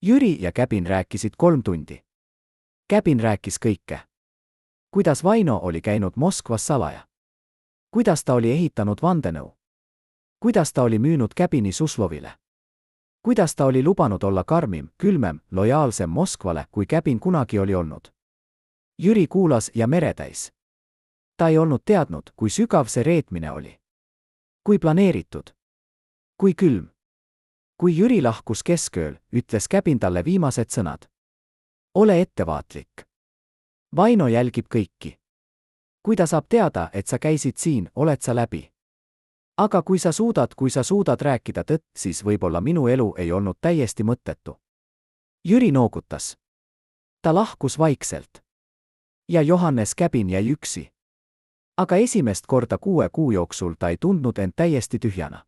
Jüri ja Käbin rääkisid 3 tundi. Käbin rääkis kõike. Kuidas Vaino oli käinud Moskvas salaja. Kuidas ta oli ehitanud vandenõu. Kuidas ta oli müünud Käbini Suslovile. Kuidas ta oli lubanud olla karmim, külmem, lojaalsem Moskvale, kui Käbin kunagi oli olnud. Jüri kuulas ja meretäis. Ta ei olnud teadnud, kui sügav see reetmine oli. Kui planeeritud. Kui külm. Kui Jüri lahkus keskööl, ütles Käbin talle viimased sõnad. Ole ettevaatlik. Vaino jälgib kõiki. Kui ta saab teada, et sa käisid siin, oled sa läbi. Aga kui sa suudad rääkida tõtt, siis võib-olla minu elu ei olnud täiesti mõttetu. Jüri noogutas. Ta lahkus vaikselt. Ja Johannes Käbin jäi üksi. Aga esimest korda 6 kuu jooksul ta ei tundnud end täiesti tühjana.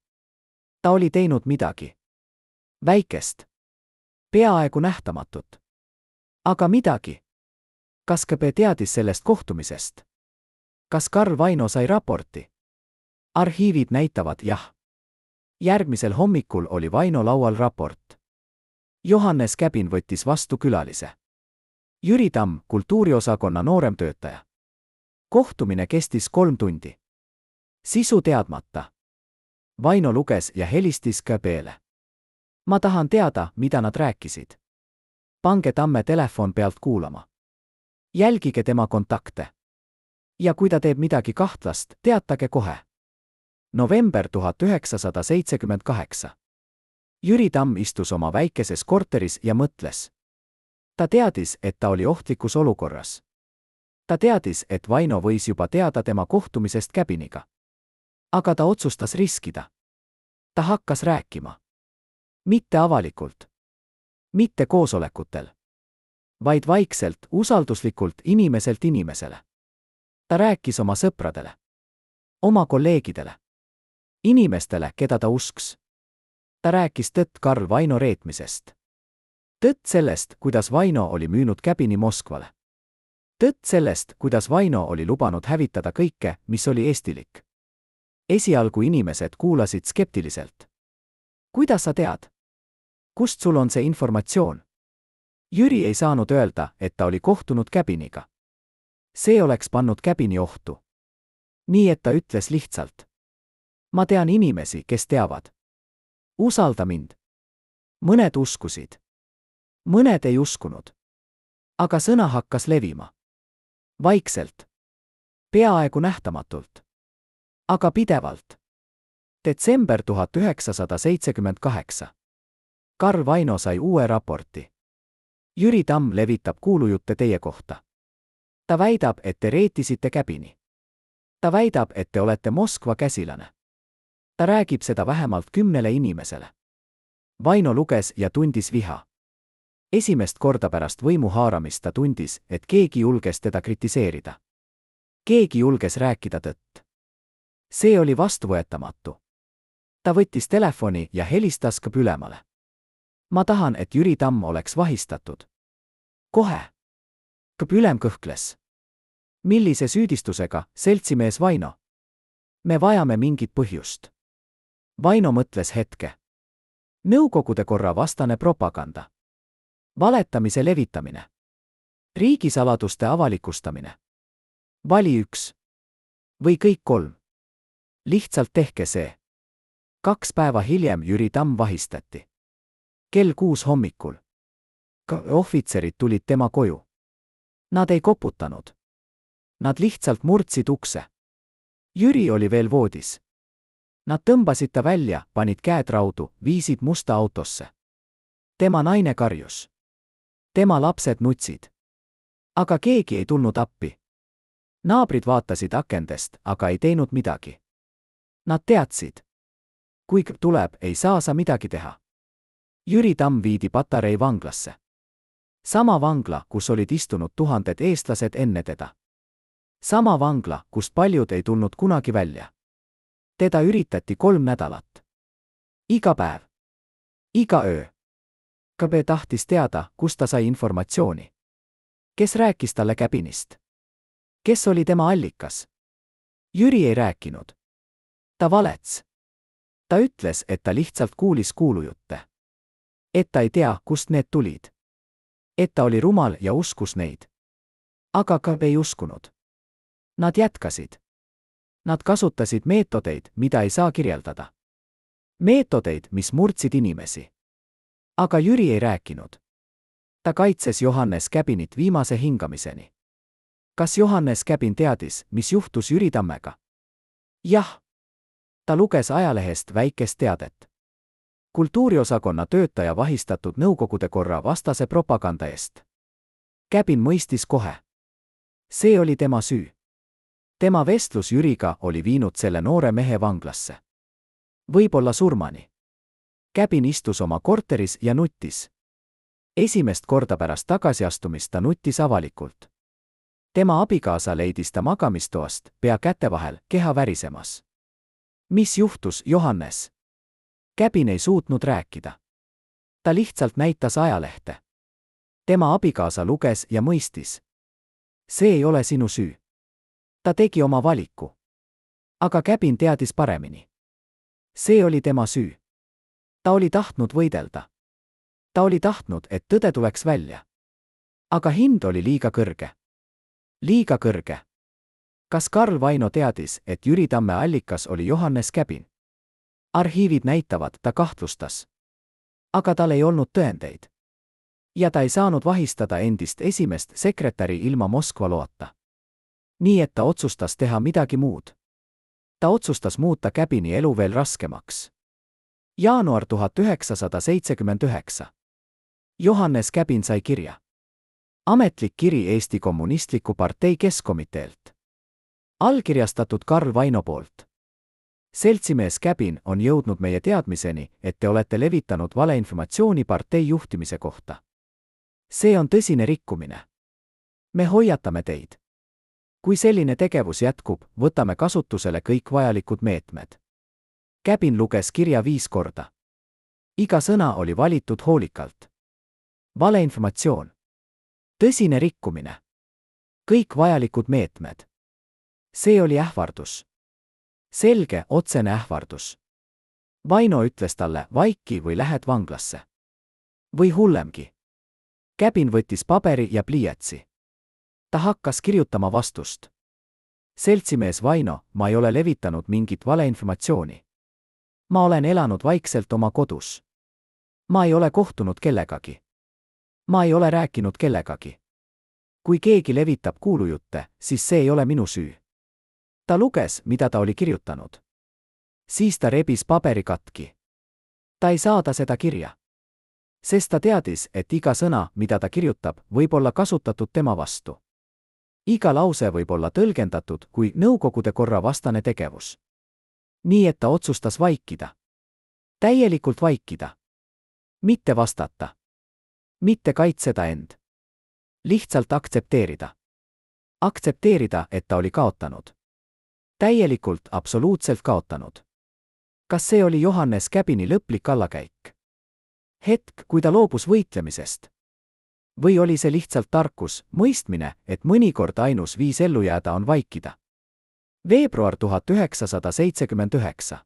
Ta oli teinud midagi. Väikest. Peaaegu nähtamatut. Aga midagi. Kas KP teadis sellest kohtumisest? Kas Karl Vaino sai raporti? Arhiivid näitavad jah. Järgmisel hommikul oli Vaino laual raport. Johannes Käbin võttis vastu külalise. Jüri Tamm, kultuuriosakonna nooremtöötaja. Kohtumine kestis 3 tundi. Sisu teadmata. Vaino luges ja helistis KP-le. Ma tahan teada, mida nad rääkisid. Pange Tamme telefon pealt kuulama. Jälgige tema kontakte. Ja kui ta teeb midagi kahtlast, teatage kohe. November 1978. Jüri Tamm istus oma väikeses korteris ja mõtles. Ta teadis, et ta oli ohtlikus olukorras. Ta teadis, et Vaino võis juba teada tema kohtumisest Käbiniga. Aga ta otsustas riskida. Ta hakkas rääkima. Mitte avalikult. Mitte koosolekutel. Vaid vaikselt, usalduslikult inimeselt inimesele. Ta rääkis oma sõpradele. Oma kolleegidele. Inimestele, keda ta usks. Ta rääkis tõtt Karl Vaino reetmisest. Tõtt sellest, kuidas Vaino oli müünud Käbini Moskvale. Tõtt sellest, kuidas Vaino oli lubanud hävitada kõike, mis oli eestilik. Esialgu inimesed kuulasid skeptiliselt. Kuidas sa tead? Kust sul on see informatsioon? Jüri ei saanud öelda, et ta oli kohtunud Käbiniga. See oleks pannud Käbini ohtu. Nii et ta ütles lihtsalt. Ma tean inimesi, kes teavad. Usalda mind. Mõned uskusid. Mõned ei uskunud. Aga sõna hakkas levima. Vaikselt. Peaaegu nähtamatult. Aga pidevalt. Detsember 1978. Karl Vaino sai uue raporti. Jüri Tamm levitab kuulujutte teie kohta. Ta väidab, et te reetisite Käbini. Ta väidab, et te olete Moskva käsilane. Ta räägib seda vähemalt 10 inimesele. Vaino luges ja tundis viha. Esimest korda pärast võimu haaramist ta tundis, et keegi julges teda kritiseerida. Keegi julges rääkida tõtt. See oli vastuvõetamatu. Ta võttis telefoni ja helistas KP ülemale. Ma tahan, et Jüri Tamm oleks vahistatud. Kohe. KP ülem kõhkles. Millise süüdistusega, seltsimees Vaino? Me vajame mingit põhjust. Vaino mõtles hetke. Nõukogude korra vastane propaganda. Valetamise levitamine. Riigisaladuste avalikustamine. Vali üks. Või kõik 3. Lihtsalt tehke see. 2 päeva hiljem Jüri Tamm vahistati. Kell 6 hommikul. Ohvitserid tulid tema koju. Nad ei koputanud. Nad lihtsalt murdsid ukse. Jüri oli veel voodis. Nad tõmbasid ta välja, panid käed raudu, viisid musta autosse. Tema naine karjus. Tema lapsed nutsid. Aga keegi ei tulnud appi. Naabrid vaatasid akendest, aga ei teinud midagi. Nad teadsid. Kui tuleb, ei saa sa midagi teha. Jüri Tamm viidi Patarei vanglasse. Sama vangla, kus olid istunud 1000 eestlased enne teda. Sama vangla, kust paljud ei tulnud kunagi välja. Teda üritati 3 nädalat. Iga päev. Iga öö. KP tahtis teada, kust ta sai informatsiooni. Kes rääkis talle Käbinist? Kes oli tema allikas? Jüri ei rääkinud. Ta valets. Ta ütles, et ta lihtsalt kuulis kuulujutte. Et ta ei tea, kust need tulid. Et ta oli rumal ja uskus neid. Aga KP ei uskunud. Nad jätkasid. Nad kasutasid meetodeid, mida ei saa kirjeldada. Meetodeid, mis murdsid inimesi. Aga Jüri ei rääkinud. Ta kaitses Johannes Käbinit viimase hingamiseni. Kas Johannes Käbin teadis, mis juhtus Jüri Tammega? Jah. Ta luges ajalehest väikest teadet. Kultuuriosakonna töötaja vahistatud Nõukogude korra vastase propaganda eest. Käbin mõistis kohe. See oli tema süü. Tema vestlus Jüriga oli viinud selle noore mehe vanglasse. Võib-olla surmani. Käbin istus oma korteris ja nuttis. Esimest korda pärast tagasiastumist ta nuttis avalikult. Tema abikaasa leidis ta magamistoast, pea käte vahel, keha värisemas. Mis juhtus, Johannes? Käbin ei suutnud rääkida. Ta lihtsalt näitas ajalehte. Tema abikaasa luges ja mõistis. See ei ole sinu süü. Ta tegi oma valiku. Aga Gabin teadis paremini. See oli tema süü. Ta oli tahtnud võidelda. Ta oli tahtnud, et tõde tuleks välja. Aga hind oli liiga kõrge. Liiga kõrge. Kas Karl Vaino teadis, et Jüri Tamme allikas oli Johannes Gabin? Arhiivid näitavad, ta kahtlustas. Aga tal ei olnud tõendeid. Ja ta ei saanud vahistada endist esimest sekretäri ilma Moskva loata. Nii et ta otsustas teha midagi muud. Ta otsustas muuta Gabini elu veel raskemaks. Jaanuar 1979. Johannes Gabin sai kirja. Ametlik kiri Eesti Kommunistliku Partei Keskkomiteelt. Allkirjastatud Karl Vaino poolt. Seltsimees Gabin on jõudnud meie teadmiseni, et te olete levitanud valeinformatsiooni partei juhtimise kohta. See on tõsine rikkumine. Me hoiatame teid. Kui selline tegevus jätkub, võtame kasutusele kõik vajalikud meetmed. Gabin luges kirja 5 korda. Iga sõna oli valitud hoolikalt. Valeinformatsioon. Tõsine rikkumine. Kõik vajalikud meetmed. See oli ähvardus. Selge, otsene ähvardus. Vaino ütles talle, vaiki või lähed vanglasse. Või hullemgi. Gabin võttis paberi ja pliiatsi. Ta hakkas kirjutama vastust. Seltsimees Vaino, ma ei ole levitanud mingit valeinformatsiooni. Ma olen elanud vaikselt oma kodus. Ma ei ole kohtunud kellegagi. Ma ei ole rääkinud kellegagi. Kui keegi levitab kuulujutte, siis see ei ole minu süü. Ta luges, mida ta oli kirjutanud. Siis ta rebis paberi katki. Ta ei saada seda kirja. Sest ta teadis, et iga sõna, mida ta kirjutab, võib olla kasutatud tema vastu. Iga lause võib olla tõlgendatud kui Nõukogude korra vastane tegevus. Nii et ta otsustas vaikida. Täielikult vaikida. Mitte vastata. Mitte kaitseda end. Lihtsalt aktsepteerida. Aktsepteerida, et ta oli kaotanud. Täielikult, absoluutselt kaotanud. Kas see oli Johannes Gabini lõplik allakäik? Hetk, kui ta loobus võitlemisest? Või oli see lihtsalt tarkus, mõistmine, et mõnikord ainus viis ellu jääda on vaikida? Veebruar 1979.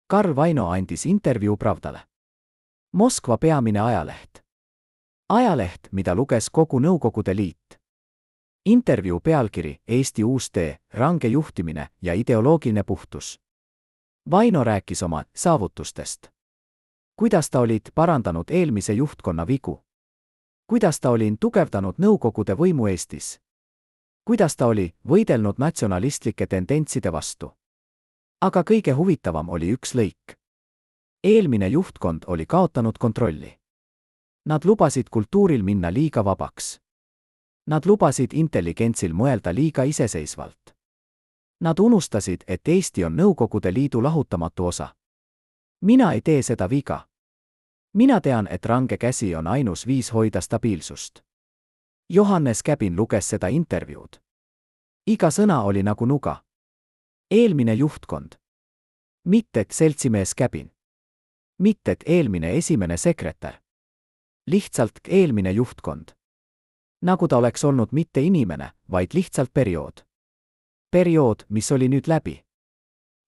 Karl Vaino andis intervjuu Pravdale. Moskva peamine ajaleht. Ajaleht, mida luges kogu Nõukogude Liit. Intervjuu pealkiri Eesti uus tee, range juhtimine ja ideoloogiline puhtus. Vaino rääkis oma saavutustest. Kuidas ta olid parandanud eelmise juhtkonna vigu? Kuidas ta oli tugevdanud Nõukogude võimu Eestis? Kuidas ta oli võidelnud natsionalistlike tendentside vastu? Aga kõige huvitavam oli üks lõik. Eelmine juhtkond oli kaotanud kontrolli. Nad lubasid kultuuril minna liiga vabaks. Nad lubasid intelligentsil mõelda liiga iseseisvalt. Nad unustasid, et Eesti on Nõukogude Liidu lahutamatu osa. Mina ei tee seda viga. Mina tean, et range käsi on ainus viis hoida stabiilsust. Johannes Gabin luges seda intervjuud. Iga sõna oli nagu nuga. Eelmine juhtkond. Mitte seltsimees Gabin. Mitte eelmine esimene sekretär. Lihtsalt eelmine juhtkond. Nagu ta oleks olnud mitte inimene, vaid lihtsalt periood. Periood, mis oli nüüd läbi.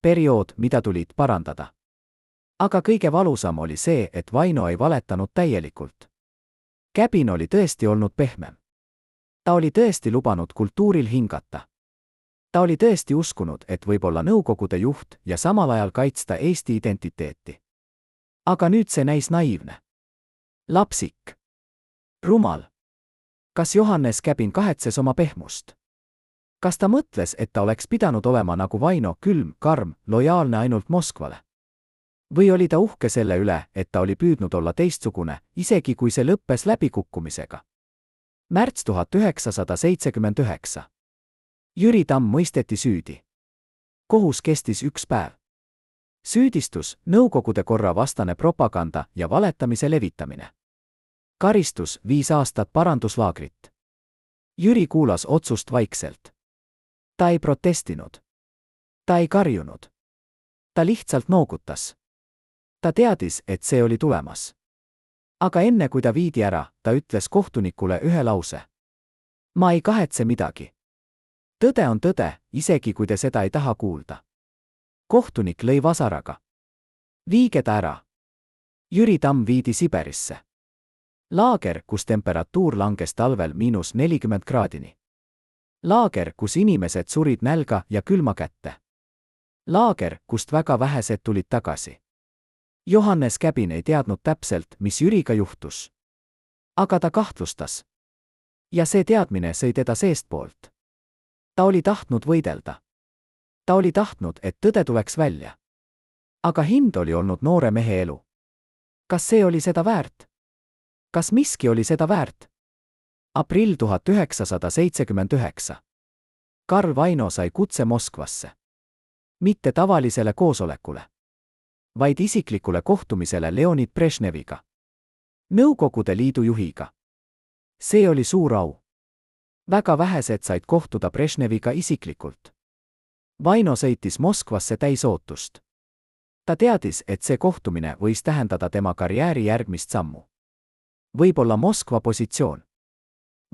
Periood, mida tulid parandada. Aga kõige valusam oli see, et Vaino ei valetanud täielikult. Gabin oli tõesti olnud pehmem. Ta oli tõesti lubanud kultuuril hingata. Ta oli tõesti uskunud, et võib olla Nõukogude juht ja samal ajal kaitsta Eesti identiteeti. Aga nüüd see näis naiivne. Lapsik. Rumal. Kas Johannes Gabin kahetses oma pehmust? Kas ta mõtles, et ta oleks pidanud olema nagu Vaino, külm, karm, lojaalne ainult Moskvale? Või oli ta uhke selle üle, et ta oli püüdnud olla teistsugune, isegi kui see lõppes läbikukkumisega? Märts 1979. Jüri Tamm mõisteti süüdi. Kohus kestis 1 päev. Süüdistus, Nõukogude korra vastane propaganda ja valetamise levitamine. Karistus 5 aastat paranduslaagrit. Jüri kuulas otsust vaikselt. Ta ei protestinud. Ta ei karjunud. Ta lihtsalt noogutas. Ta teadis, et see oli tulemas. Aga enne kui ta viidi ära, ta ütles kohtunikule ühe lause. Ma ei kahetse midagi. Tõde on tõde, isegi kui te seda ei taha kuulda. Kohtunik lõi vasaraga. Viige ta ära. Jüri Tamm viidi Siberisse. Laager, kus temperatuur langes talvel –40 kraadini. Laager, kus inimesed surid nälga ja külma kätte. Laager, kust väga vähesed tulid tagasi. Johannes Käbin ei teadnud täpselt, mis Jüriga juhtus. Aga ta kahtlustas. Ja see teadmine sõi teda seestpoolt. Ta oli tahtnud võidelda. Ta oli tahtnud, et tõde tuleks välja. Aga hind oli olnud noore mehe elu. Kas see oli seda väärt? Kas miski oli seda väärt? Aprill 1979. Karl Vaino sai kutse Moskvasse. Mitte tavalisele koosolekule, vaid isiklikule kohtumisele Leonid Brežneviga, Nõukogude Liidu juhiga. See oli suur au. Väga vähesed said kohtuda Brežneviga isiklikult. Vaino sõitis Moskvasse täis ootust. Ta teadis, et see kohtumine võis tähendada tema karjääri järgmist sammu. Võib-olla Moskva positsioon.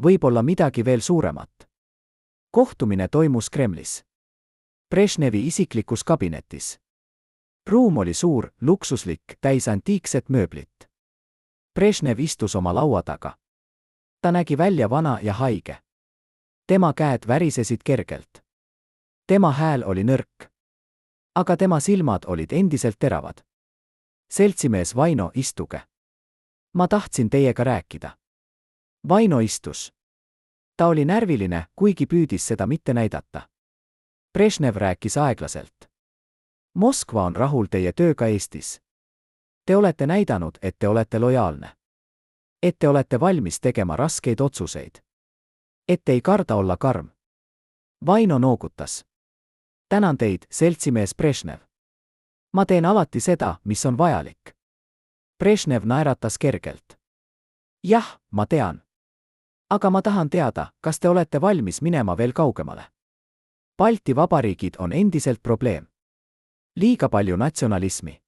Võib-olla midagi veel suuremat. Kohtumine toimus Kremlis. Brežnevi isiklikus kabinetis. Ruum oli suur, luksuslik, täis antiikset mööblit. Brežnev istus oma laua taga. Ta nägi välja vana ja haige. Tema käed värisesid kergelt. Tema hääl oli nõrk. Aga tema silmad olid endiselt teravad. Seltsimees Vaino, istuge. Ma tahtsin teiega rääkida. Vaino istus. Ta oli närviline, kuigi püüdis seda mitte näidata. Brežnev rääkis aeglaselt. Moskva on rahul teie tööga Eestis. Te olete näidanud, et te olete lojaalne. Et te olete valmis tegema raskeid otsuseid. Et te ei karda olla karm. Vaino noogutas. Tänan teid, seltsimees Brežnev. Ma teen alati seda, mis on vajalik. Brežnev naeratas kergelt. Jah, ma tean. Aga ma tahan teada, kas te olete valmis minema veel kaugemale. Balti vabariigid on endiselt probleem. Liiga palju natsionalismi.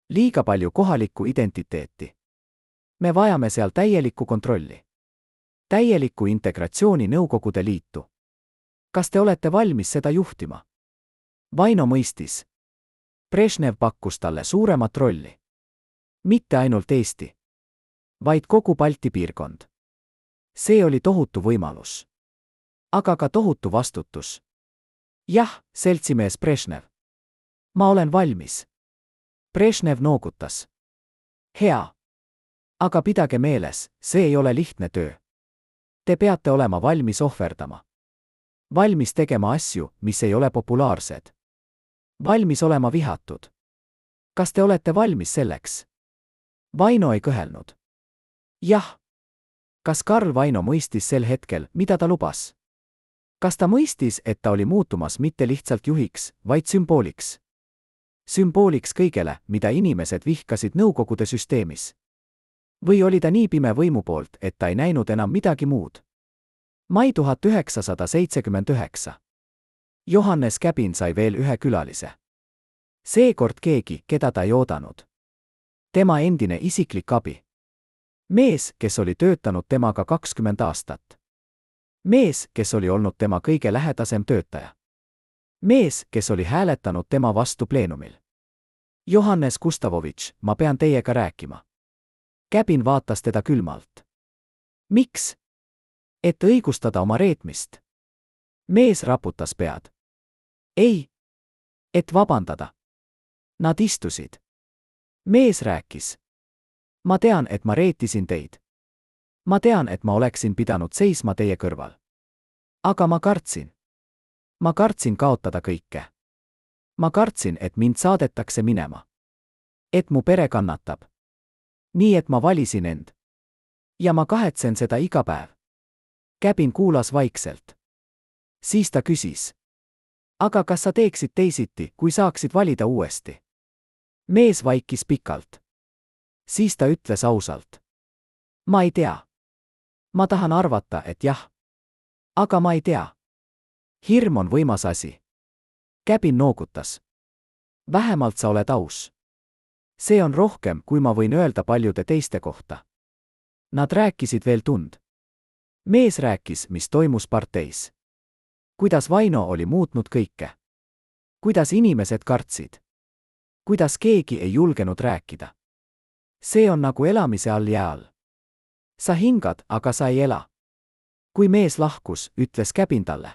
Liiga palju kohalikku identiteeti. Me vajame seal täielikku kontrolli. Täielikku integratsiooni Nõukogude Liitu. Kas te olete valmis seda juhtima? Vaino mõistis. Brežnev pakkus talle suuremat rolli. Mitte ainult Eesti, vaid kogu Balti piirkond. See oli tohutu võimalus. Aga ka tohutu vastutus. Jah, seltsimees Brežnev. Ma olen valmis. Brežnev noogutas. Hea. Aga pidage meeles, see ei ole lihtne töö. Te peate olema valmis ohverdama. Valmis tegema asju, mis ei ole populaarsed. Valmis olema vihatud. Kas te olete valmis selleks? Vaino ei kõhelnud. Jah. Kas Karl Vaino mõistis sel hetkel, mida ta lubas? Kas ta mõistis, et ta oli muutumas mitte lihtsalt juhiks, vaid sümbooliks? Sümbooliks kõigele, mida inimesed vihkasid Nõukogude süsteemis. Või oli ta nii pime võimu poolt, et ta ei näinud enam midagi muud? Mai 1979. Johannes Käbin sai veel ühe külalise. Seekord keegi, keda ta ei oodanud. Tema endine isiklik abi. Mees, kes oli töötanud temaga 20 aastat. Mees, kes oli olnud tema kõige lähedasem töötaja. Mees, kes oli hääletanud tema vastu pleenumil. Johannes Gustavovitš, ma pean teiega rääkima. Käbin vaatas teda külmalt. Miks? Et õigustada oma reetmist. Mees raputas pead. Ei. Et vabandada. Nad istusid. Mees rääkis. Ma tean, et ma reetisin teid. Ma tean, et ma oleksin pidanud seisma teie kõrval. Aga ma kartsin. Ma kartsin kaotada kõike. Ma kartsin, et mind saadetakse minema. Et mu pere kannatab. Nii et ma valisin end. Ja ma kahetsen seda iga päev. Käbin kuulas vaikselt. Siis ta küsis. Aga kas sa teeksid teisiti, kui saaksid valida uuesti? Mees vaikis pikalt. Siis ta ütles ausalt. Ma ei tea. Ma tahan arvata, et jah. Aga ma ei tea. Hirm on võimas asi. Käbin noogutas. Vähemalt sa oled aus. see on rohkem, kui ma võin öelda paljude teiste kohta. Nad rääkisid veel tund. Mees rääkis, mis toimus parteis. Kuidas Vaino oli muutnud kõike. Kuidas inimesed kartsid. Kuidas keegi ei julgenud rääkida. See on nagu elamise all jää all. Sa hingad, aga sa ei ela. Kui mees lahkus, ütles Käbin talle.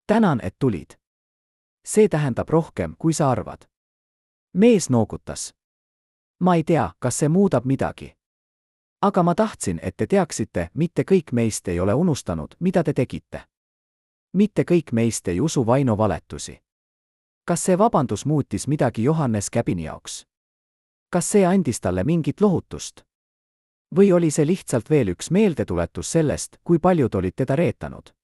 Tänan, et tulid. See tähendab rohkem, kui sa arvad. Mees noogutas. Ma ei tea, kas see muudab midagi. Aga ma tahtsin, et te teaksite, mitte kõik meist ei ole unustanud, mida te tegite. Mitte kõik meist ei usu Vaino valetusi. Kas see vabandus muutis midagi Johannes Käbini jaoks? Kas see andis talle mingit lohutust? Või oli see lihtsalt veel üks meeldetuletus sellest, kui paljud olid teda reetanud?